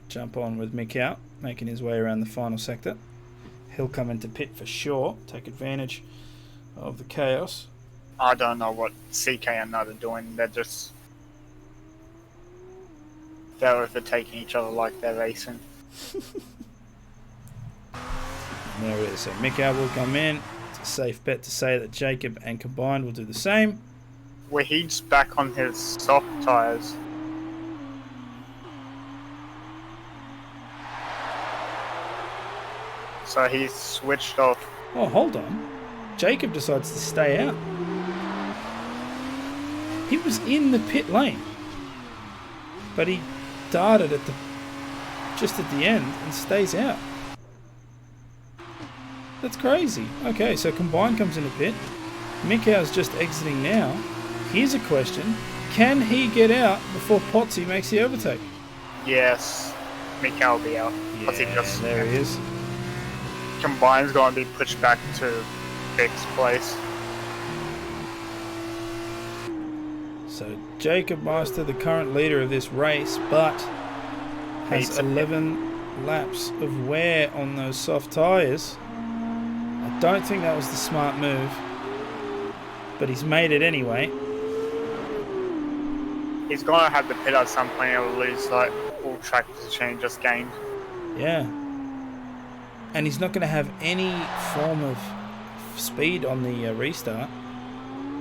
jump on with Mikau, making his way around the final sector. He'll come into pit for sure, take advantage of the chaos. I don't know what CK and Nut are doing. They're overtaking each other like they're racing. And there it is. So Mikau will come in. It's a safe bet to say that Jacob and Combined will do the same. Wahid's back on his soft tyres. So he's switched off. Oh, hold on. Jacob decides to stay out. He was in the pit lane, but he darted at just at the end and stays out. That's crazy. Okay, so Combined comes in the pit. Mikau's just exiting now. Here's a question. Can he get out before Potsy makes the overtake? Yes, Mikau will be out. There he is. Combine's going to be pushed back to Vic's place. So Jacob Meister, the current leader of this race, but has Needs a 11 laps of wear on those soft tyres. I don't think that was the smart move, but he's made it anyway. He's going to have to pit at some point or lose like all track position he just gained. Yeah. And he's not going to have any form of speed on the restart.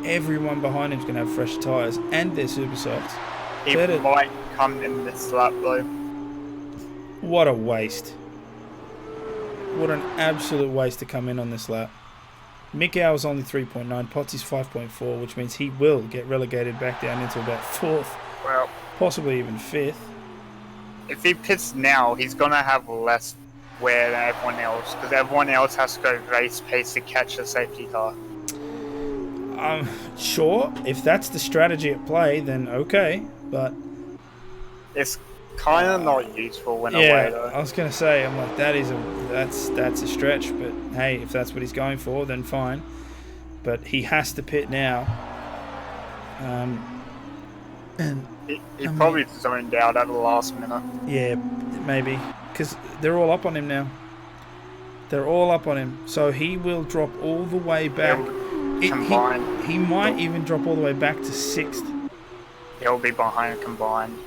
Everyone behind him's going to have fresh tyres and they're super softs. He Better- might come in this lap though. What a waste. What an absolute waste to come in on this lap. Mikau is only 3.9, Potsy's 5.4, which means he will get relegated back down into about 4th, Well, possibly even 5th. if he pits now, he's going to have less wear than everyone else because everyone else has to go race pace to catch the safety car. Sure, if that's the strategy at play, then okay, but It's kind of not useful in a yeah, way though. I was going to say, I'm like, that's a stretch, but hey, if that's what he's going for, then fine. But he has to pit now. And He probably zoned out at the last minute. yeah, maybe, because they're all up on him now. They're all up on him, so he will drop all the way back. Combined. He might even drop all the way back to 6th. He'll be behind Combined.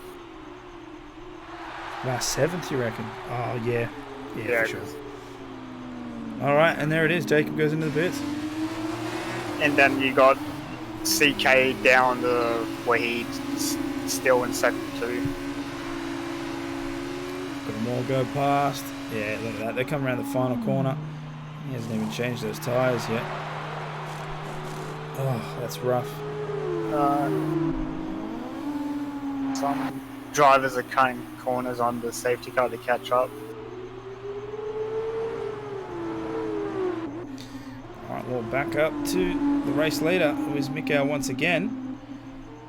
Wow, 7th, you reckon? Oh, yeah. Yeah, Yeah, for sure. All right, and there it is. Jacob goes into the pits. And then you got CK down to where he's still in second 2. Got them all go past. Yeah, look at that. They come around the final corner. He hasn't even changed those tyres yet. Oh, that's rough. Some drivers are cutting corners on the safety car to catch up. Alright, well, back up to the race leader, who is Mikhail once again.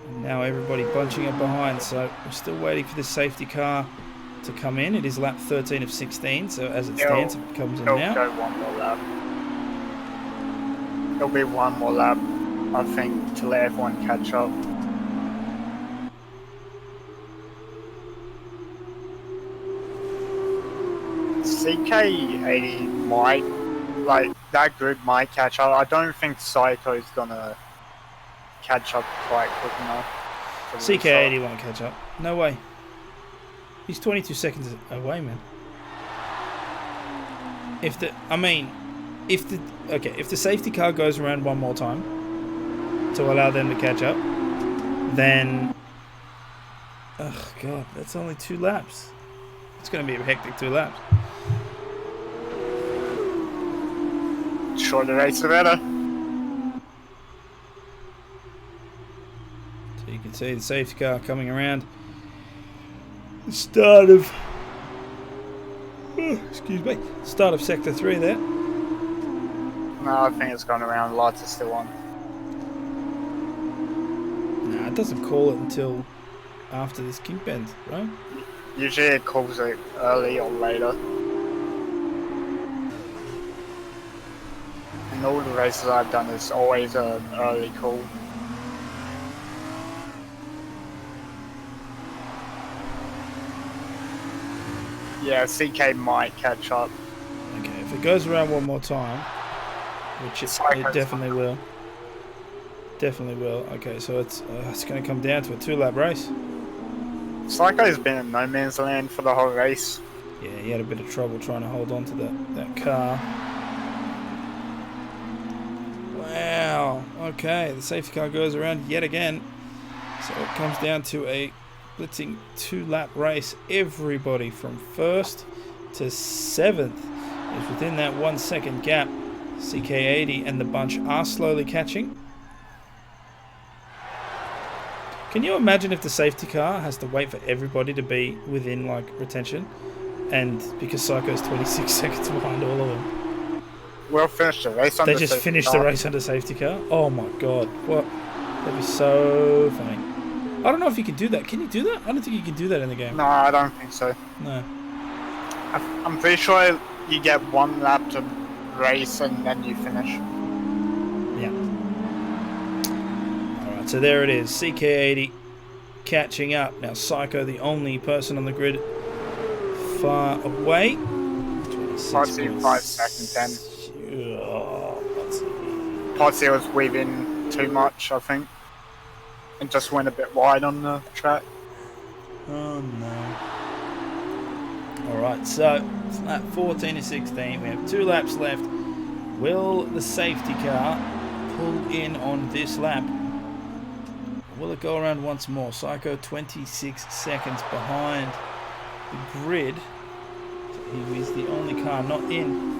And now everybody bunching up behind, so we're still waiting for this safety car to come in. It is lap 13 of 16, so as it stands, it comes in now. Go one more lap. There'll be one more lap, I think, to let everyone catch up. CK80 might, like, that grid might catch up. I don't think Psycho's gonna catch up quite quick enough. CK80 won't catch up. No way. He's 22 seconds away, man. If the safety car goes around one more time to allow them to catch up, then, oh god, that's only 2 laps. It's going to be a hectic 2 laps. Shorter race, the better. So you can see the safety car coming around. The start of, start of sector 3 there. No, I think it's gone around. Lights are still on. Nah, it doesn't call it until after this kink bend, right? Usually it calls it early or later. And all the races I've done is always an early call. Yeah, CK might catch up. Okay, if it goes around one more time, which it definitely will. Definitely will. Okay, so it's going to come down to a 2-lap race. Psycho's been in no man's land for the whole race. Yeah, he had a bit of trouble trying to hold on to that car. Wow. Okay, the safety car goes around yet again. So it comes down to a blitzing 2-lap race. Everybody from 1st to 7th is within that 1 second gap. CK80 and the bunch are slowly catching. Can you imagine if the safety car has to wait for everybody to be within, like, retention? And because Psycho's 26 seconds behind all of them. We'll finish the race under They just safety finished car. the race under safety car? Oh my god. What? That'd be so funny. I don't know if you can do that. Can you do that? I don't think you can do that in the game. No, I don't think so. No. I'm pretty sure you get 1 lap to race and then you finish. Yeah. Alright, so there it is. CK80 catching up. Now Psycho, the only person on the grid far away. 5 seconds then. Oh, Potsy was weaving too much, I think. And just went a bit wide on the track. oh no. Alright, so it's lap 14 to 16. We have 2 laps left. Will the safety car pull in on this lap? Will it go around once more? Psycho 26 seconds behind the grid. He is the only car not in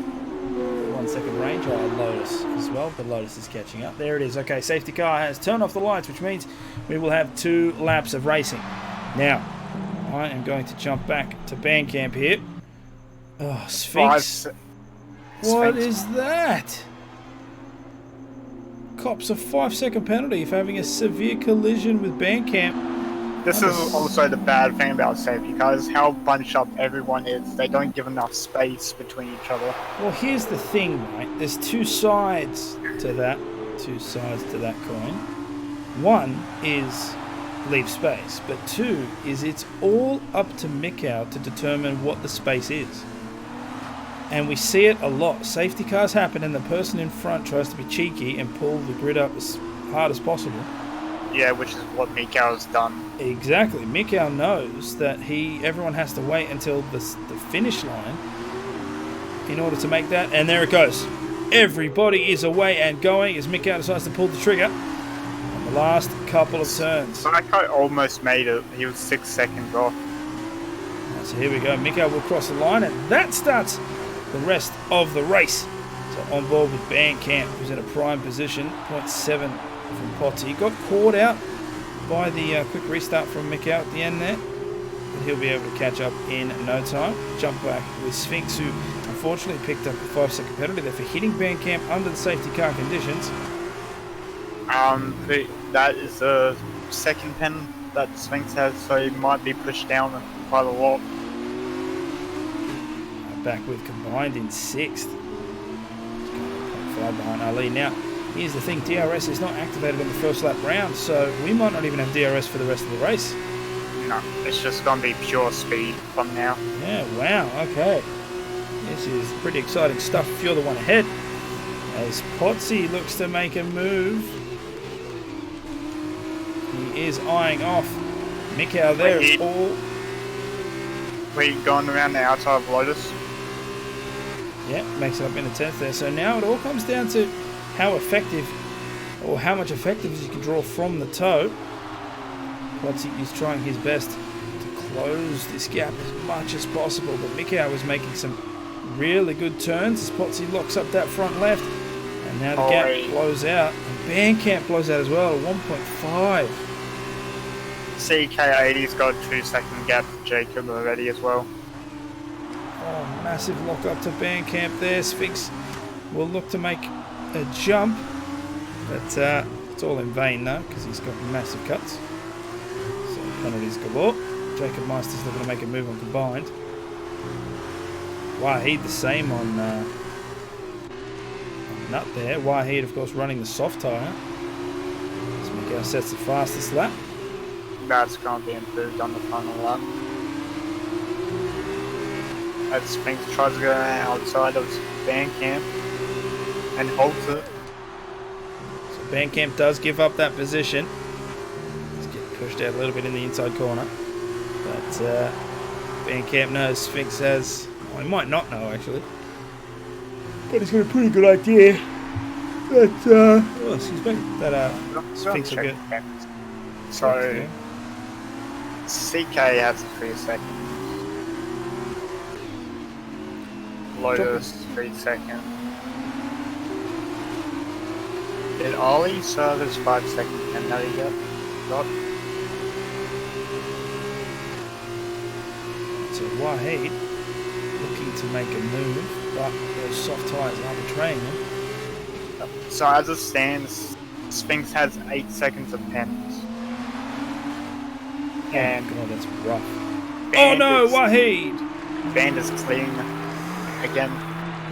1 second range. Lotus as well, but Lotus is catching up. There it is. Okay, safety car has turned off the lights, which means we will have 2 laps of racing. Now, I am going to jump back to Bandcamp here. Oh, Sphinx. What is that? Cops a 5-second penalty for having a severe collision with Bandcamp. This is also the bad thing about safety cars, how bunched up everyone is. They don't give enough space between each other. Well, here's the thing, right? There's 2 sides to that. 2 sides to that coin. One is leave space, but 2 is it's all up to Mikhail to determine what the space is. And we see it a lot. Safety cars happen and the person in front tries to be cheeky and pull the grid up as hard as possible. Yeah, which is what Mikhail's done. Exactly. Mikhail knows that everyone has to wait until the finish line. in order to make that. And there it goes. Everybody is away and going as Mick decides to pull the trigger on the last couple of turns. Psycho almost made it. He was 6 seconds off. So here we go. Miko will cross the line, and that starts the rest of the race. So on board with Bandcamp, who's in a prime position, 0.7 from Potty. Got caught out by the quick restart from Miko at the end there, but he'll be able to catch up in no time. Jump back with Sphinx, who unfortunately picked up a 5-second penalty there for hitting Bandcamp under the safety car conditions. That is the second pen that Sphinx has, so he might be pushed down quite a lot. Back with combined in 6th. 0.5 behind Ali. Now, here's the thing, DRS is not activated on the first lap round, so we might not even have DRS for the rest of the race. No, it's just going to be pure speed from now. Yeah, wow, okay. This is pretty exciting stuff if you're the one ahead. As Potsy looks to make a move. He is eyeing off Mikau there. We're going around the outside of Lotus. Yeah, makes it up in a 10th there. So now it all comes down to how effective, or how much effectiveness you can draw from the toe. Potsy is trying his best to close this gap as much as possible, but Mikau is making some really good turns as Potsy locks up that front left, and now the gap blows out, and Bandcamp blows out as well, 1.5. CK80's got a 2-second gap for Jacob already as well. Oh, massive lock up to Bandcamp there. Sphinx will look to make a jump, but it's all in vain now because he's got massive cuts. So penalties galore. Jacob Meister's looking to make a move on combined. Wahid the same on Nut there. Wahid, of course, running the soft tyre. So Miguel sets the fastest lap. That's going to be improved on the final lap. As Sphinx tries to go outside of Bandcamp and holds it. So Bandcamp does give up that position. He's getting pushed out a little bit in the inside corner. But Bandcamp knows Sphinx has... Well, he might not know, actually. But he's got a pretty good idea that... oh, excuse me. That Sphinx will get... So... CK has 3 seconds. Lotus 3 seconds. Did Ollie serve his 5-second penalty yet? Not. So Wahid looking to make a move, but those soft tyres are betraying him. So as it stands, Sphinx has 8 seconds of pens. And oh god, that's rough. Oh no, Wahid! Band is clean again.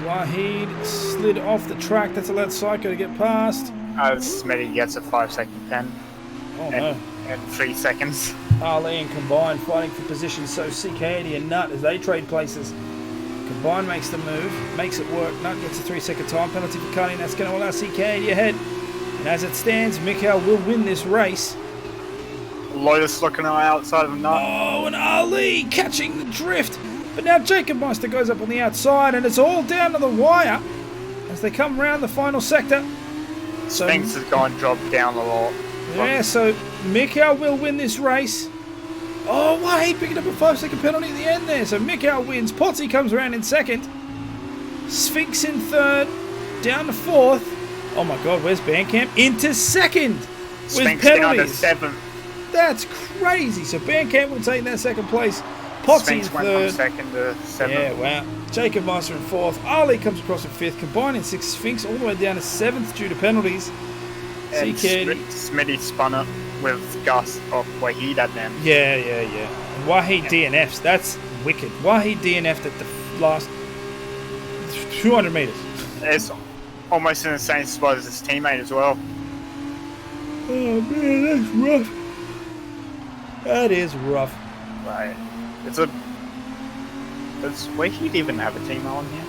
Wahid slid off the track. That's allowed Psycho to get past. Smitty gets a 5-second pen. Oh no. And 3 seconds. Ali and Combine fighting for position, so CK80 and Nut as they trade places. Combine makes the move, makes it work. Nut gets a 3-second time penalty for cutting. That's going to allow CK80 ahead. And as it stands, Mikhail will win this race. Lotus looking outside of Nut. Oh, and Ali catching the drift. But now Jacob Meister goes up on the outside, and it's all down to the wire as they come round the final sector. So, Sphinx has gone dropped down a lot. Yeah, so Mikhail will win this race. Oh, Wahid picking up a 5-second penalty at the end there. So Mikhail wins. Potsy comes around in second. Sphinx in third. Down to fourth. Oh my god, where's Bandcamp? Into second. Sphinx with down to penalties. 7th. That's crazy. So Bandcamp will take that second place. Potsy in Sphinx went from third. 2nd to 7th. Yeah, wow. Jacob Meister in fourth. Ali comes across in fifth. Combined in sixth. Sphinx all the way down to 7th due to penalties. And CK80. Smitty spun it with Gus of Wahid at them. Yeah. And Wahid DNFs. That's wicked. Wahid DNF'd at the last 200 metres. It's almost in the same spot as his teammate as well. Oh man, that's rough. That is rough. Right. Does Wahid even have a team on here?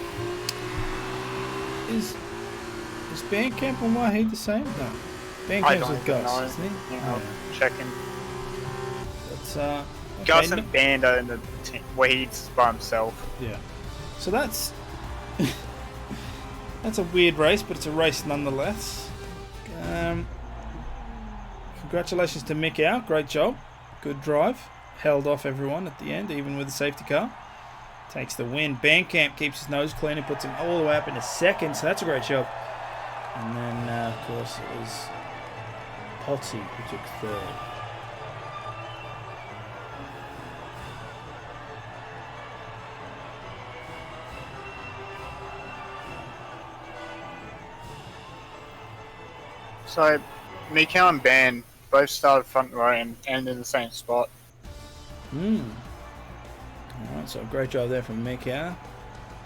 Is Bandcamp and Wahid the same? No. Bandcamp's with Gus, isn't he? Yeah, I'll check in. That's, okay, Gus and Band are in the team. Wahid's by himself. Yeah. So that's That's a weird race, but it's a race nonetheless. Congratulations to Mick out. Great job. Good drive. Held off everyone at the end, even with the safety car. Takes the win. Bandcamp keeps his nose clean and puts him all the way up into second, so that's a great job. And then, of course, it was Potsy who took third. So, Mikau and Ban both started front row and ended in the same spot. Alright, so great job there from Mikau.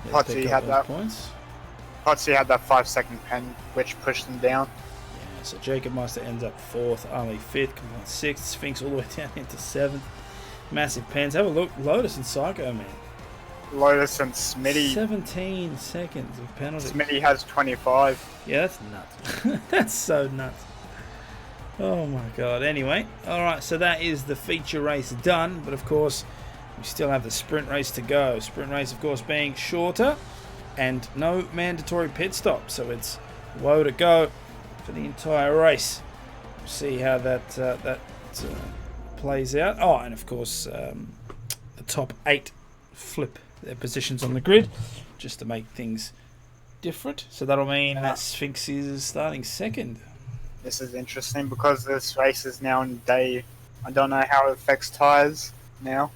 Potsy had that. Points. Potsy had that 5-second pen, which pushed them down. Yeah, so Jacob Meister ends up 4th, Ali 5th, comes on 6th, Sphinx all the way down into 7th. Massive pens. Have a look. Lotus and Psycho, man. Lotus and Smitty. 17 seconds of penalty. Smitty has 25. Yeah, that's nuts. That's so nuts. Oh my god. Anyway, alright, so that is the feature race done, but of course, we still have the sprint race to go. Sprint race, of course, being shorter and no mandatory pit stop, so it's woe to go for the entire race. We'll see how that plays out. Oh, and of course, the top 8 flip their positions on the grid just to make things different. So that'll mean that Sphinx is starting second. This is interesting because this race is now in day. I don't know how it affects tyres now.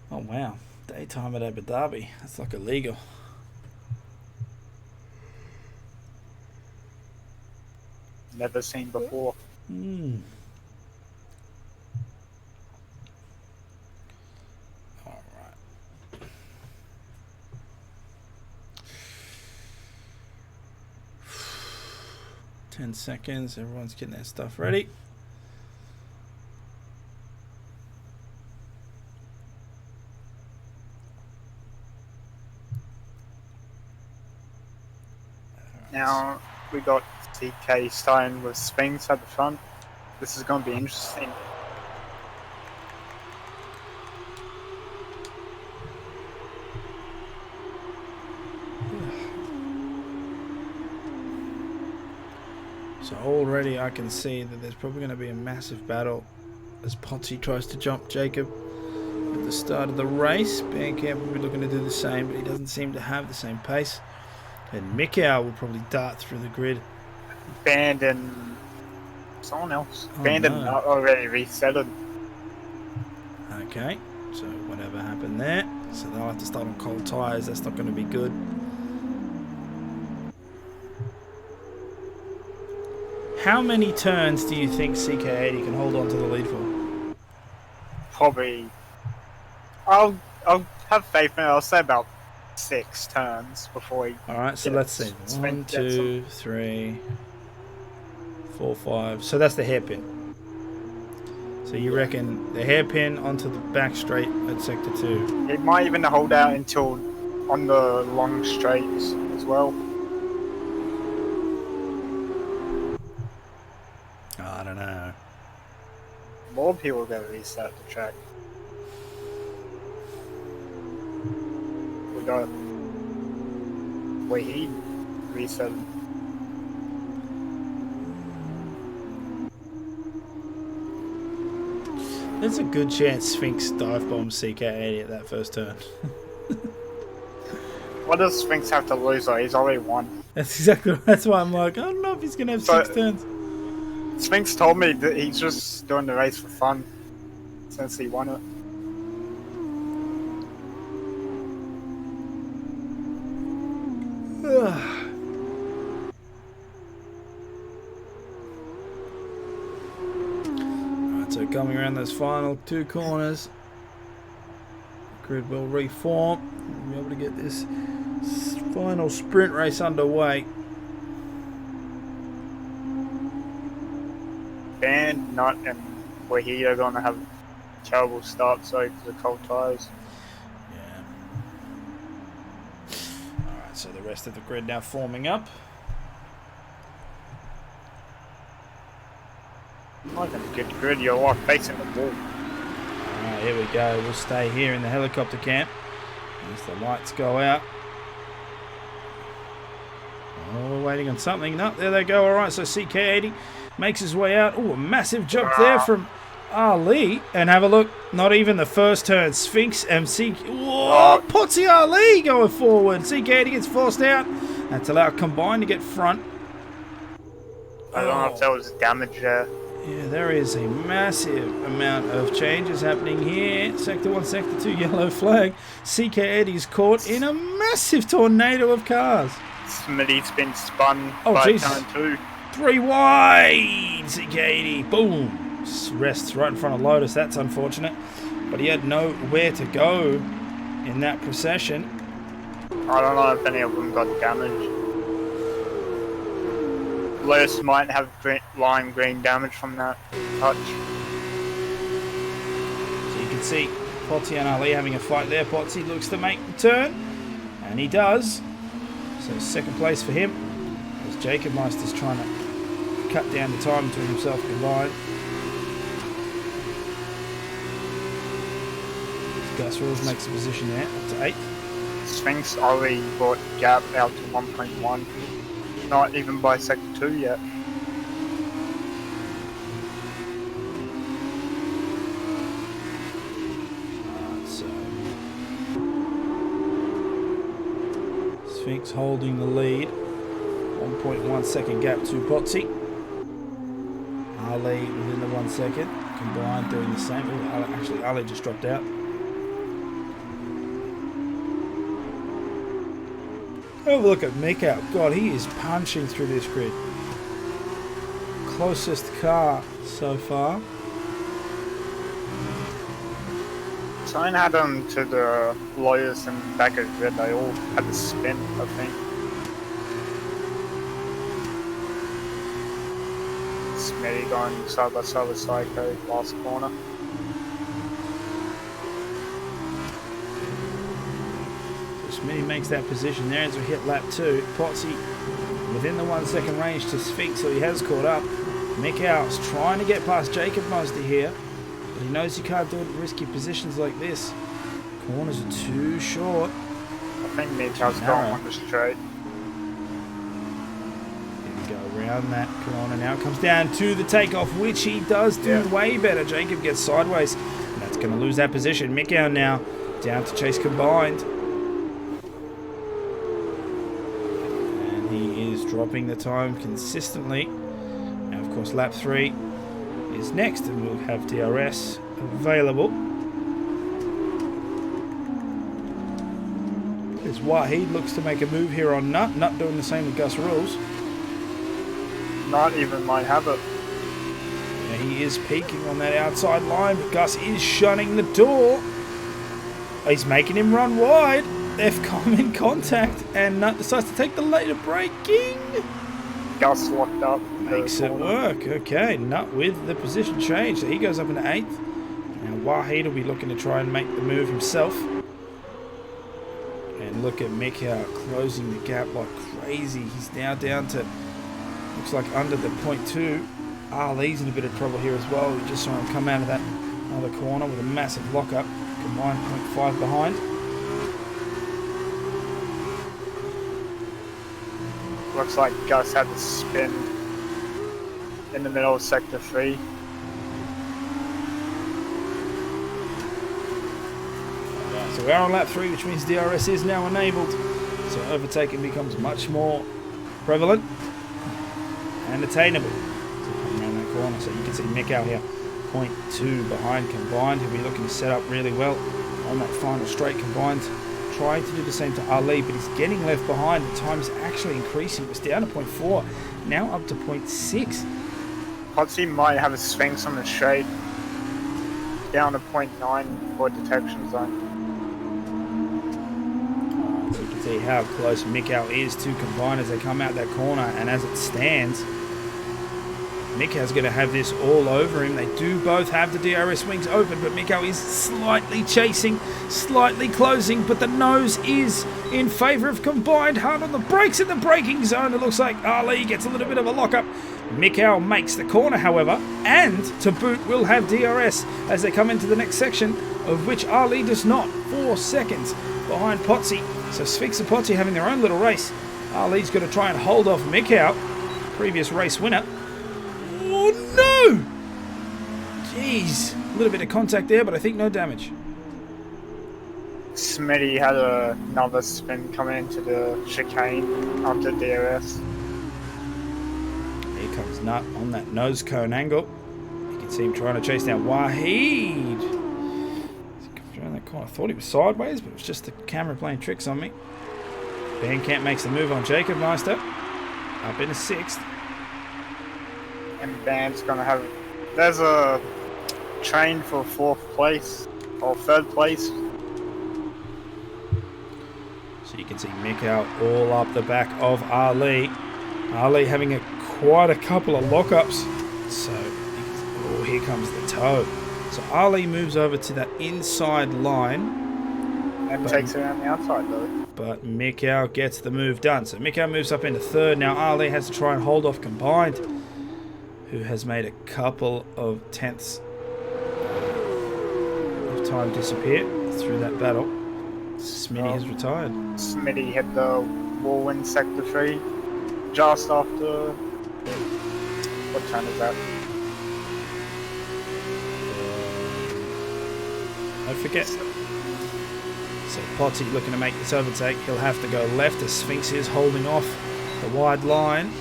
Oh wow, daytime at Abu Dhabi. That's like illegal. Never seen before. Alright. Ten seconds, everyone's getting their stuff ready. Now we got CK starting with Sphinx at the front. This is going to be interesting. So already I can see that there's probably going to be a massive battle as Potsy tries to jump Jacob at the start of the race. Bandcamp will be looking to do the same, but he doesn't seem to have the same pace. And Mikau will probably dart through the grid. Band and someone else. Oh, Band and no. already resetted. Okay, so whatever happened there. So they'll have to start on cold tyres. That's not going to be good. How many turns do you think CK80 can hold on to the lead for? Probably. I'll have faith in it. I'll say about 6 turns before he. Alright, so let's see. Sphinx 1, gets 2, 3, 4, 5. So that's the hairpin. So you reckon the hairpin onto the back straight at sector 2? It might even hold out until on the long straights as well. Oh, I don't know. More people are going to restart the track. We got Wahid reset. There's a good chance Sphinx dive bombs CK80 at that first turn. What does Sphinx have to lose though? He's already won. That's why I'm like, I don't know if he's going to have 6 turns. Sphinx told me that he's just doing the race for fun since he won it. Alright, so coming around those final 2 corners, grid will reform. We'll be able to get this final sprint race underway. Band, Nut, and Wahid are going to have terrible starts though because of cold tyres. Yeah. Alright, so the rest of the grid now forming up. Like a good grid, you're like facing the wall. Alright, here we go. We'll stay here in the helicopter camp as the lights go out. Oh, we're waiting on something. No, there they go. All right, so CK80 makes his way out. Oh, a massive jump there from Ali. And have a look. Not even the first turn. Sphinx MC. Whoa, Potsy Ali going forward. CK80 gets forced out. That's allowed Combine to get front. I don't know if there was damage there. Yeah, there is a massive amount of changes happening here. Sector 1, Sector 2, yellow flag. CK80's caught in a massive tornado of cars. Smitty's been spun Oh, by Jesus. turn 2. 3 wide. CK80, boom. Rests right in front of Lotus. That's unfortunate. But he had nowhere to go in that procession. I don't know if any of them got damaged. Lotus might have lime green damage from that touch. So you can see Potsy and Ali having a fight there. Potsy looks to make the turn, and he does. So second place for him, as Jacob Meister's trying to cut down the time between himself and Combine. Gus Rules makes a position there, up to 8th. Sphinx already brought gap out to 1.1. Not even by sector 2 yet. So Sphinx holding the lead. 1.1 second gap to Potsy. Ali within the 1 second. Combined doing the same. Actually, Ali just dropped out. Have a look at Mick out. God, he is punching through this grid. Closest car so far. Something happened to the Lotus and back of grid. They all had to spin, I think. Smitty going side by side with Psycho, last corner. Smitty makes that position there as we hit lap 2. Potsy within the 1 second range to Sphinx, so he has caught up. Mick House trying to get past Jacob Meister here, but he knows he can't do it in risky positions like this. Corners are too short. I think Mitchell's going on the straight. Here we go around that corner now. Comes down to the takeoff, which he does do way better. Jacob gets sideways, and that's going to lose that position. Mick out now down to chase Combined. Dropping the time consistently. Now, of course, lap 3 is next, and we'll have DRS available. As Wahid looks to make a move here on Nut. Nut doing the same with Gus Rules. Not even might have it. Yeah, he is peaking on that outside line, but Gus is shunning the door. He's making him run wide. They've come in contact, and Nut decides to take the later braking. Gus locked up. Makes it work. Okay, Nut with the position change. So he goes up into 8th. Now Wahid will be looking to try and make the move himself. And look at Mick closing the gap like crazy. He's now down to, looks like under the 0.2. Ali's in a bit of trouble here as well. We just saw him come out of that other corner with a massive lockup. Combined 0.5 behind. Looks like Gus had to spin in the middle of sector 3. So we're on lap 3, which means DRS is now enabled. So overtaking becomes much more prevalent and attainable. So come around that corner, so you can see Mick out here, 0.2 behind Combined. He'll be looking to set up really well on that final straight. Combined trying to do the same to Ali, but he's getting left behind. The time is actually increasing. It was down to 0.4, now up to 0.6. Potsy might have a Sphinx on the straight. Down to 0.9 for detection zone. So you can see how close Mick is to Combine as they come out that corner, and as it stands, Mick going to have this all over him. They do both have the DRS wings open, but Mick is slightly chasing, slightly closing, but the nose is in favour of Combined. Hard on the brakes in the braking zone. It looks like Ali gets a little bit of a lockup. Mick makes the corner, however, and to boot will have DRS as they come into the next section, of which Ali does not. 4 seconds behind Potsy. So Sphinx and Potsy having their own little race Ali's going to try and hold off Mikau, previous race winner. Oh no! Jeez, a little bit of contact there, but I think no damage. Smitty had another spin coming into the chicane after DRS. Here comes Nut on that nose cone angle. You can see him trying to chase down Wahid. He's around that corner. I thought he was sideways, but it was just the camera playing tricks on me. Bandcamp makes the move on Jacob Meister. Up in a 6th. And Band's gonna have. There's a train for 4th place or 3rd place. So you can see Mikau all up the back of Ali. Ali having quite a couple of lockups. So, oh, here comes the toe. So Ali moves over to that inside line. And takes it around the outside though. But Mikau gets the move done. So Mikau moves up into 3rd. Now Ali has to try and hold off Combined, who has made a couple of tenths of time disappear through that battle. Smitty has retired. Smitty hit the whirlwind sector 3 just after. What turn is that? I forget. So Potty looking to make this overtake. He'll have to go left as Sphinx is holding off the wide line.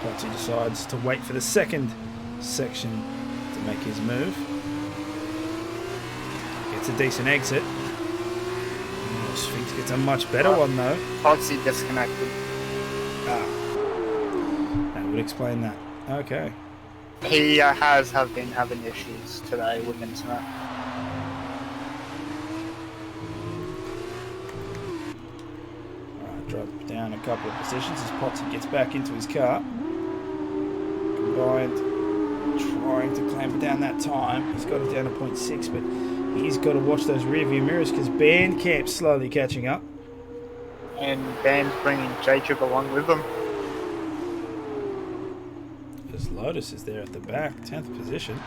Potty decides to wait for the 2nd section to make his move. Gets a decent exit. Sphinx gets a much better one though. Potsy disconnected. That would explain that. Okay. He have been having issues today with internet. Alright, drop down a couple of positions as Potsy gets back into his car. Combined trying to clamber down that time. He's got it down to 0.6, but he's got to watch those rear view mirrors because Bandcamp's slowly catching up. And Band's bringing Jacob along with them. As Lotus is there at the back, 10th position.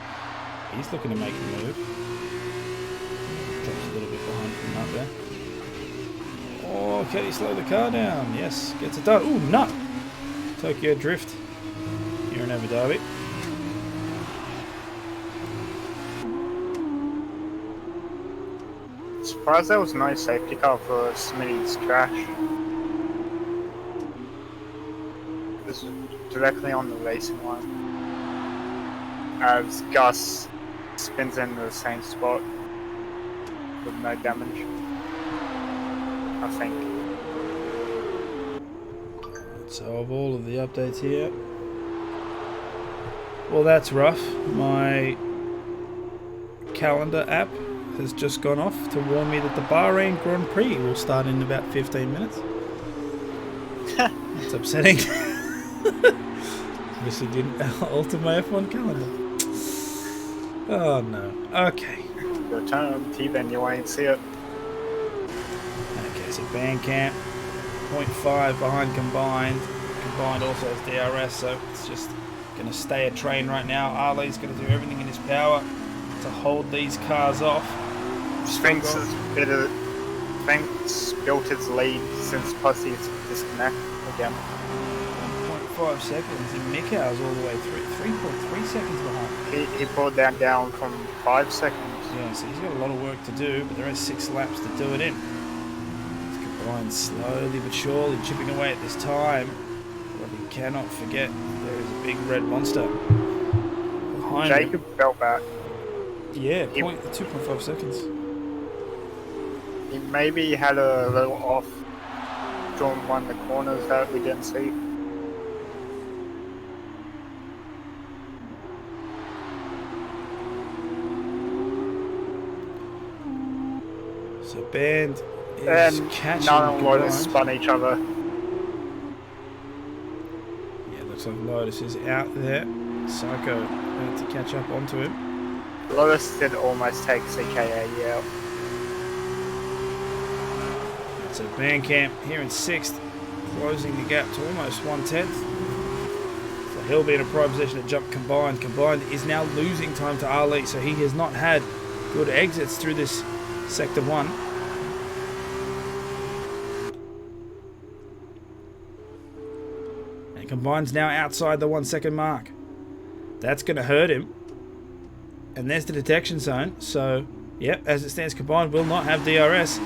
He's looking to make a move. Drops a little bit behind from up there. Oh, can he slow the car down? Yes, gets it done. Ooh, nut! Tokyo Drift here in Abu Dhabi. Surprised there was no safety car for Smitty's crash. This is directly on the racing line. As Gus spins in the same spot with no damage. I think. So of all of the updates here, well, that's rough. My calendar app has just gone off to warn me that the Bahrain Grand Prix will start in about 15 minutes. It's upsetting. Obviously didn't alter my F1 calendar. Oh no. Okay. Your turn on the TV and you won't see it. Okay, so Bandcamp, 0.5 behind Combined. Combined also has DRS, so it's just going to stay a train right now. Ali's going to do everything in his power to hold these cars off. Sphinx built his lead since Pussy's disconnect again. 1.5 seconds, and Mikau's all the way through, 3.3 seconds behind. He pulled that down from 5 seconds. Yeah, so he's got a lot of work to do, but there are 6 laps to do it in. Combined slowly but surely chipping away at this time. But we cannot forget there is a big red monster behind him. Jacob fell back. Yeah, 2.5 seconds. He maybe had a little off during one of the corners that we didn't see. So Band is And catching none of Combined. Lotus spun each other. Yeah, looks like Lotus is out there. Psycho about to catch up onto him. Lotus did almost take CKA out. So Bandcamp here in 6th, closing the gap to almost 1/10. So he'll be in a prime position to jump Combined. Combined is now losing time to Ali, so he has not had good exits through this Sector 1. Combine's now outside the 1 second mark. That's going to hurt him. And there's the detection zone. So, yep, as it stands, Combine will not have DRS.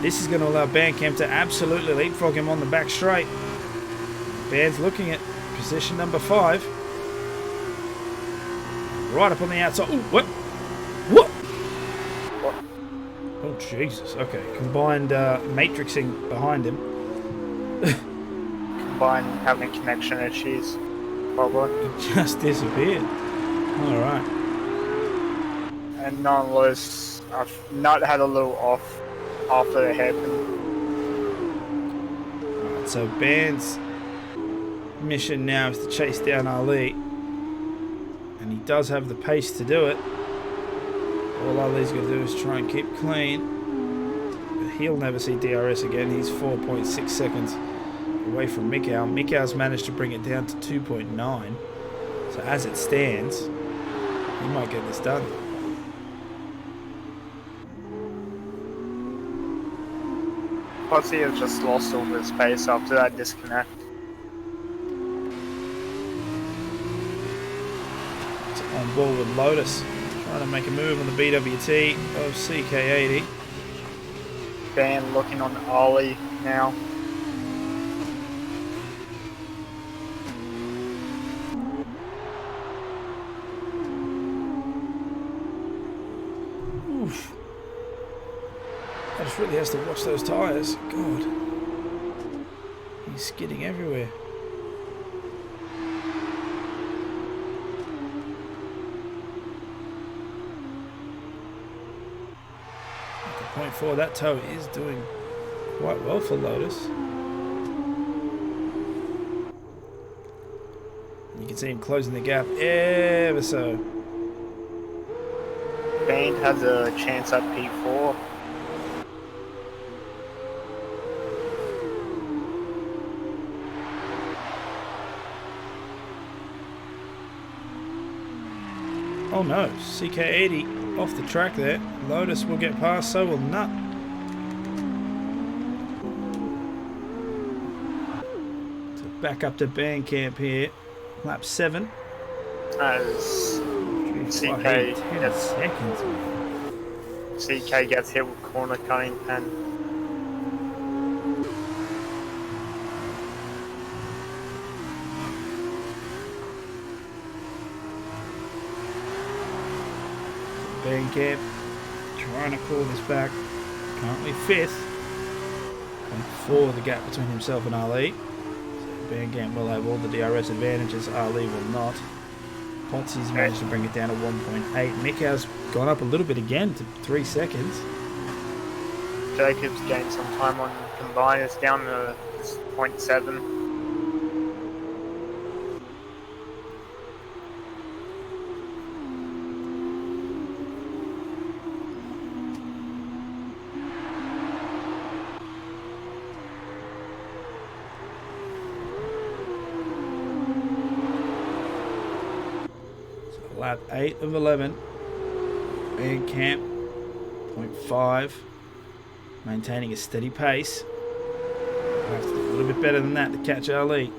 This is going to allow Bandcamp to absolutely leapfrog him on the back straight. Band's looking at position number 5. Right up on the outside. Ooh, what? What? Oh, Jesus. Okay. Combined matrixing behind him. Combine having connection issues. Probably. He just disappeared. Alright. And nonetheless, I've not had a little off after it happened. Alright, so Band's mission now is to chase down Ali. And he does have the pace to do it. All Ali's going to do is try and keep clean. But he'll never see DRS again. He's 4.6 seconds away from Mikau. Mikau's managed to bring it down to 2.9. So as it stands, he might get this done. Plus, he has just lost all his pace after that disconnect. It's on ball with Lotus, trying to make a move on the BWT of CK80. Band looking on Ollie now. Oof. I just really has to watch those tyres. God. He's skidding everywhere. At the 0.4, that toe is doing quite well for Lotus. You can see him closing the gap ever so. Band has a chance at P4. Oh no, CK80 off the track there. Lotus will get past, so will Nut. So back up to Bandcamp here. Lap 7. As CK 10 gets, seconds. CK gets hit with corner cutting pen. Bandcamp trying to call this back. Currently 5th. 0.4 the gap between himself and Ali. So Bandcamp will have all the DRS advantages. Ali will not. Potsy's managed to bring it down to 1.8. Mikau's gone up a little bit again to 3 seconds. Jacob's gained some time on Combine. It's down to 0.7. Lap 8 of 11. Bandcamp 0.5. Maintaining a steady pace. Have to do a little bit better than that to catch Ali.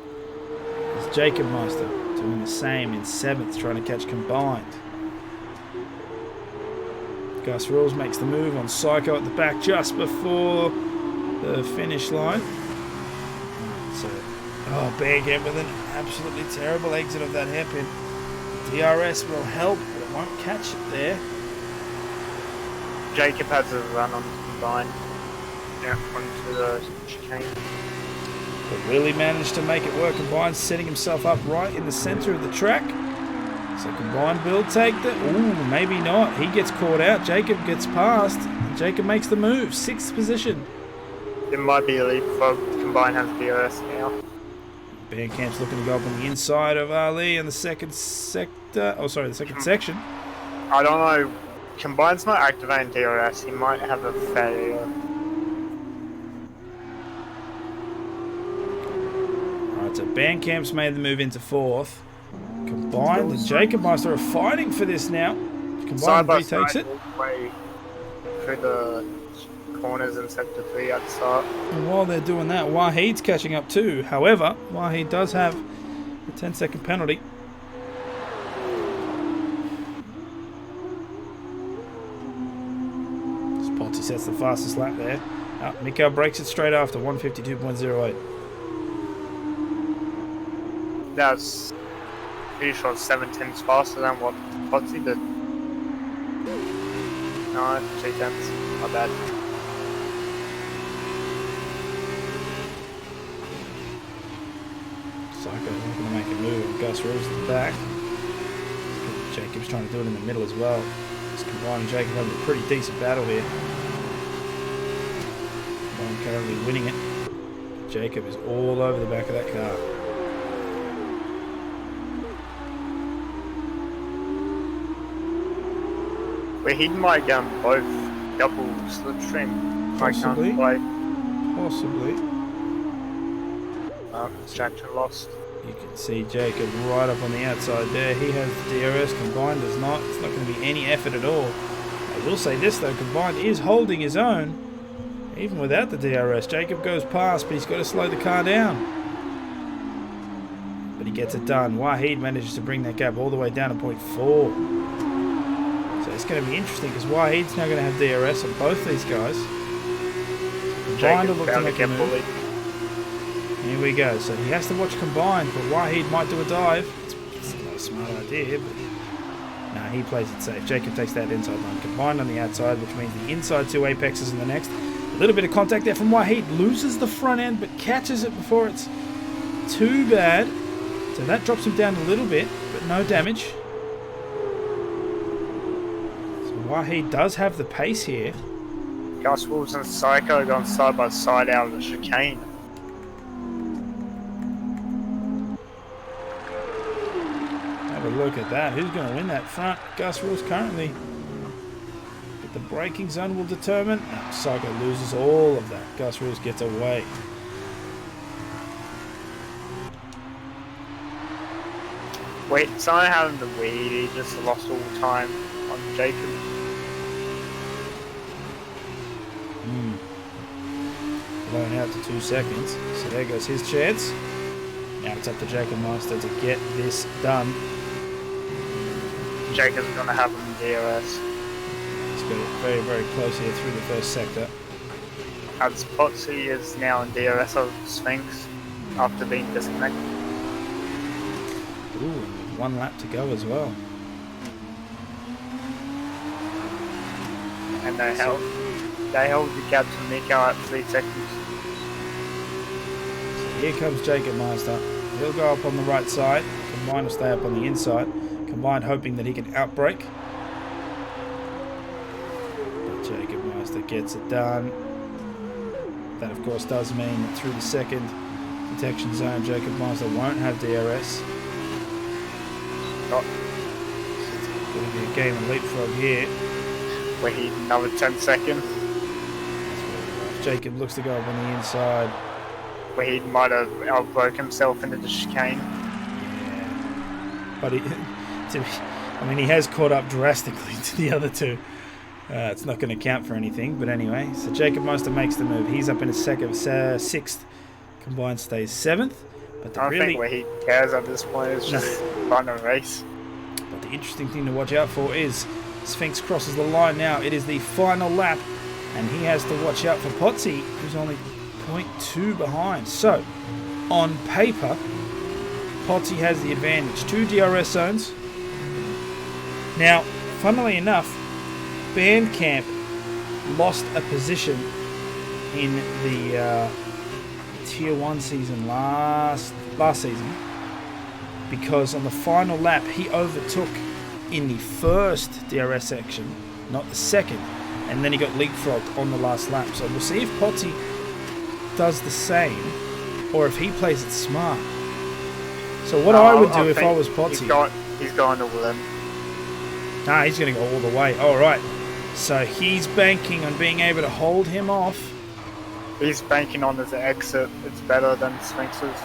It's Jacob Meister doing the same in 7th, trying to catch Combined. Gus Rules makes the move on Psycho at the back just before the finish line. So, Bandcamp with an absolutely terrible exit of that hairpin. DRS will help, but it won't catch it there. Jacob has a run on Combine. Yeah, onto the chicane. But really managed to make it work. Combine setting himself up right in the centre of the track. So Combine will take the... Ooh, maybe not. He gets caught out. Jacob gets past. And Jacob makes the move. 6th position. It might be a leapfrog. Combine has DRS now. Bandcamp's looking to go up on the inside of Ali in the second sector. Oh, sorry, the second section. I don't know. Combine's not activating DRS. He might have a failure. Alright, so Bandcamp's made the move into 4th. Combined and Jacob Meister are fighting for this now. Combined retakes it. All the way through the corners in sector 3 at the start. And while they're doing that, Wahid's catching up too. However, Wahid does have A 10-second penalty. Potty sets the fastest lap there. Mikhail breaks it straight after 152.08. That's pretty sure 7 tenths faster than what Potsy did. No, 2 tenths. Not bad. Psycho not going to make a move. Gus Rose at the back. Jacob's trying to do it in the middle as well. Just Combine and Jacob having a pretty decent battle here. Combine currently winning it. Jacob is all over the back of that car. We're hitting like both double slipstream. Possibly. Like, Possibly. Jackson lost. You can see Jacob right up on the outside there. He has the DRS. Combined does not. It's not going to be any effort at all. I will say this though, Combined is holding his own. Even without the DRS, Jacob goes past, but he's got to slow the car down. But he gets it done. Wahid manages to bring that gap all the way down to 0.4. So it's going to be interesting because Wahid's now going to have DRS on both these guys. Combined will look to make a move. Here we go. So he has to watch Combined, but Wahid might do a dive. It's not a smart idea, but no, he plays it safe. Jacob takes that inside line. Combined on the outside, which means the inside two apexes in the next. A little bit of contact there from Wahid. Loses the front end, but catches it before it's too bad. So that drops him down a little bit, but no damage. So Wahid does have the pace here. Gus Wolves and Psycho gone side by side out of the chicane. Have a look at that. Who's going to win that front? Gus Rules currently. But the braking zone will determine. No, Psycho loses all of that. Gus Rules gets away. Wait, someone having the weed, he just lost all time on Jacob. Blown out to 2 seconds. So there goes his chance. Now it's up to Jacob Meister to get this done. Jacob's gonna have him in DRS. He's got it very, very close here through the first sector. As Potsy is now in DRS of Sphinx after being disconnected. Ooh, and with 1 lap to go as well. And they held the gap to Nico at 3 seconds. So here comes Jacob Meister. He'll go up on the right side. Combine will stay up on the inside. Combine hoping that he can outbrake. But Jacob Meister gets it done. That of course does mean that through the second detection zone, Jacob Meister won't have DRS. Not It's going to be a game of leapfrog here. where he another 10 seconds. Jacob looks to go up on the inside. Where he might have outbroke himself into the chicane. Yeah. But he has caught up drastically to the other two. It's not going to count for anything, but anyway. So Jacob Meister makes the move. He's up in a sixth. Combined stays 7th. But I don't think where he cares at this point is just run a race. But the interesting thing to watch out for is Sphinx crosses the line now. It is the final lap, and he has to watch out for Potsy, who's only 0.2 behind. So, on paper, Potsy has the advantage. 2 DRS zones. Now, funnily enough, Bandcamp lost a position in the Tier 1 season last season because on the final lap he overtook in the first DRS section, not the second, and then he got leapfrogged on the last lap. So we'll see if Potsy does the same or if he plays it smart. So what I would do if I was Potsy... He's going to win. Nah, he's going to go all the way. All right. So he's banking on being able to hold him off. He's banking on his exit. It's better than Sphinx's.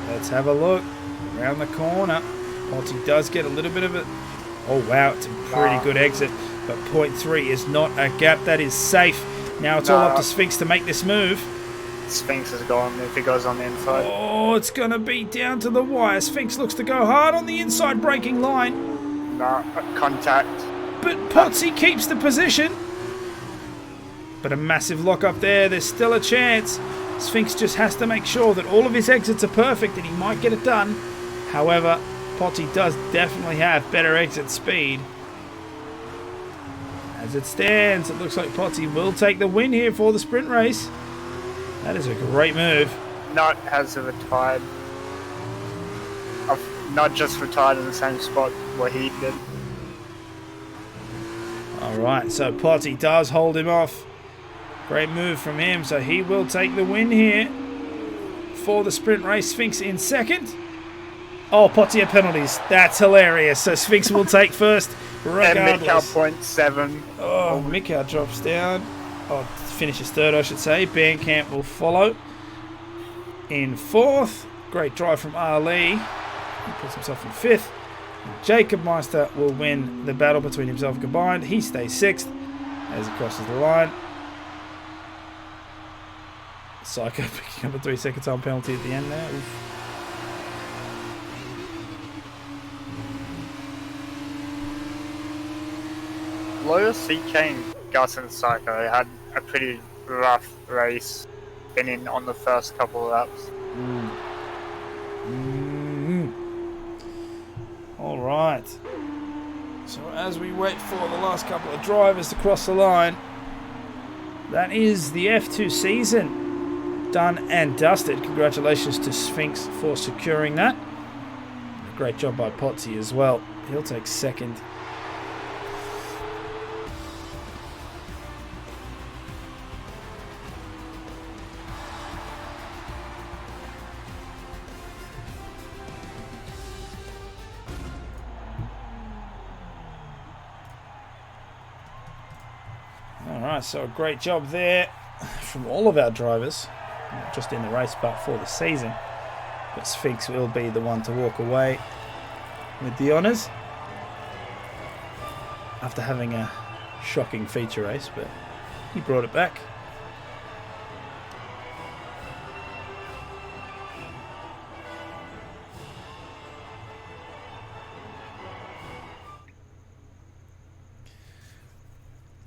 Let's have a look. Around the corner. Potsy does get a little bit of it. Oh, wow. It's a pretty good exit. But 0.3 is not a gap. That is safe. Now it's all up to Sphinx to make this move. Sphinx is gone if he goes on the inside. Oh, it's going to be down to the wire. Sphinx looks to go hard on the inside braking line. No, contact. But Potsy keeps the position. But a massive lock up there. There's still a chance. Sphinx just has to make sure that all of his exits are perfect and he might get it done. However, Potsy does definitely have better exit speed. As it stands, it looks like Potsy will take the win here for the sprint race. That is a great move. Nut has retired. Not just retired in the same spot where he did. Alright, so Potsy does hold him off. Great move from him, so he will take the win here for the sprint race. Sphinx in second. Oh, Potsy had penalties. That's hilarious. So Sphinx will take first, regardless. And Mikau 0.7. Oh, Mikau drops down. Oh, finishes third, I should say. Bandcamp will follow in fourth. Great drive from Ali. He puts himself in fifth. Jacob Meister will win the battle between himself and combined. He stays sixth as he crosses the line. Psycho picking up a 3-second time penalty at the end there. Oof. Lotus, CK and Gus and Psycho had a pretty rough race, been on the first couple of laps. All right. So as we wait for the last couple of drivers to cross the line, that is the F2 season done and dusted. Congratulations to Sphinx for securing that. Great job by Potsy as well. He'll take second. Alright, so a great job there from all of our drivers, not just in the race but for the season. But Sphinx will be the one to walk away with the honours after having a shocking feature race, but he brought it back.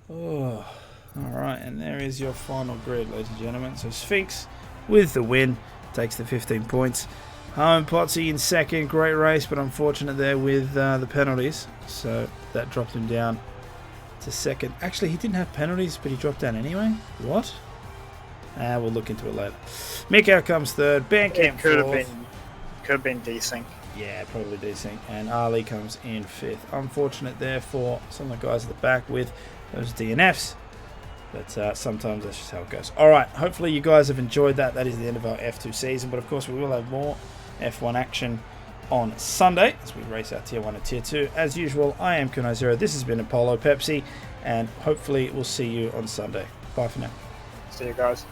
Oh, alright, and there is your final grid, ladies and gentlemen. So Sphinx with the win takes the 15 points. Home Potsy in second, great race, but unfortunate there with the penalties. So that dropped him down to second. Actually, he didn't have penalties, but he dropped down anyway. What? We'll look into it later. Mikau comes third, Bandcamp fourth. Could have been desync. Yeah, probably desync. And Ali comes in fifth. Unfortunate there for some of the guys at the back with those DNFs. But sometimes that's just how it goes. Alright, hopefully you guys have enjoyed that. That is the end of our F2 season. But of course, we will have more F1 action on Sunday as we race out Tier 1 and Tier 2. As usual, I am Kunai Zero. This has been Apollo Pepsi. And hopefully we'll see you on Sunday. Bye for now. See you guys.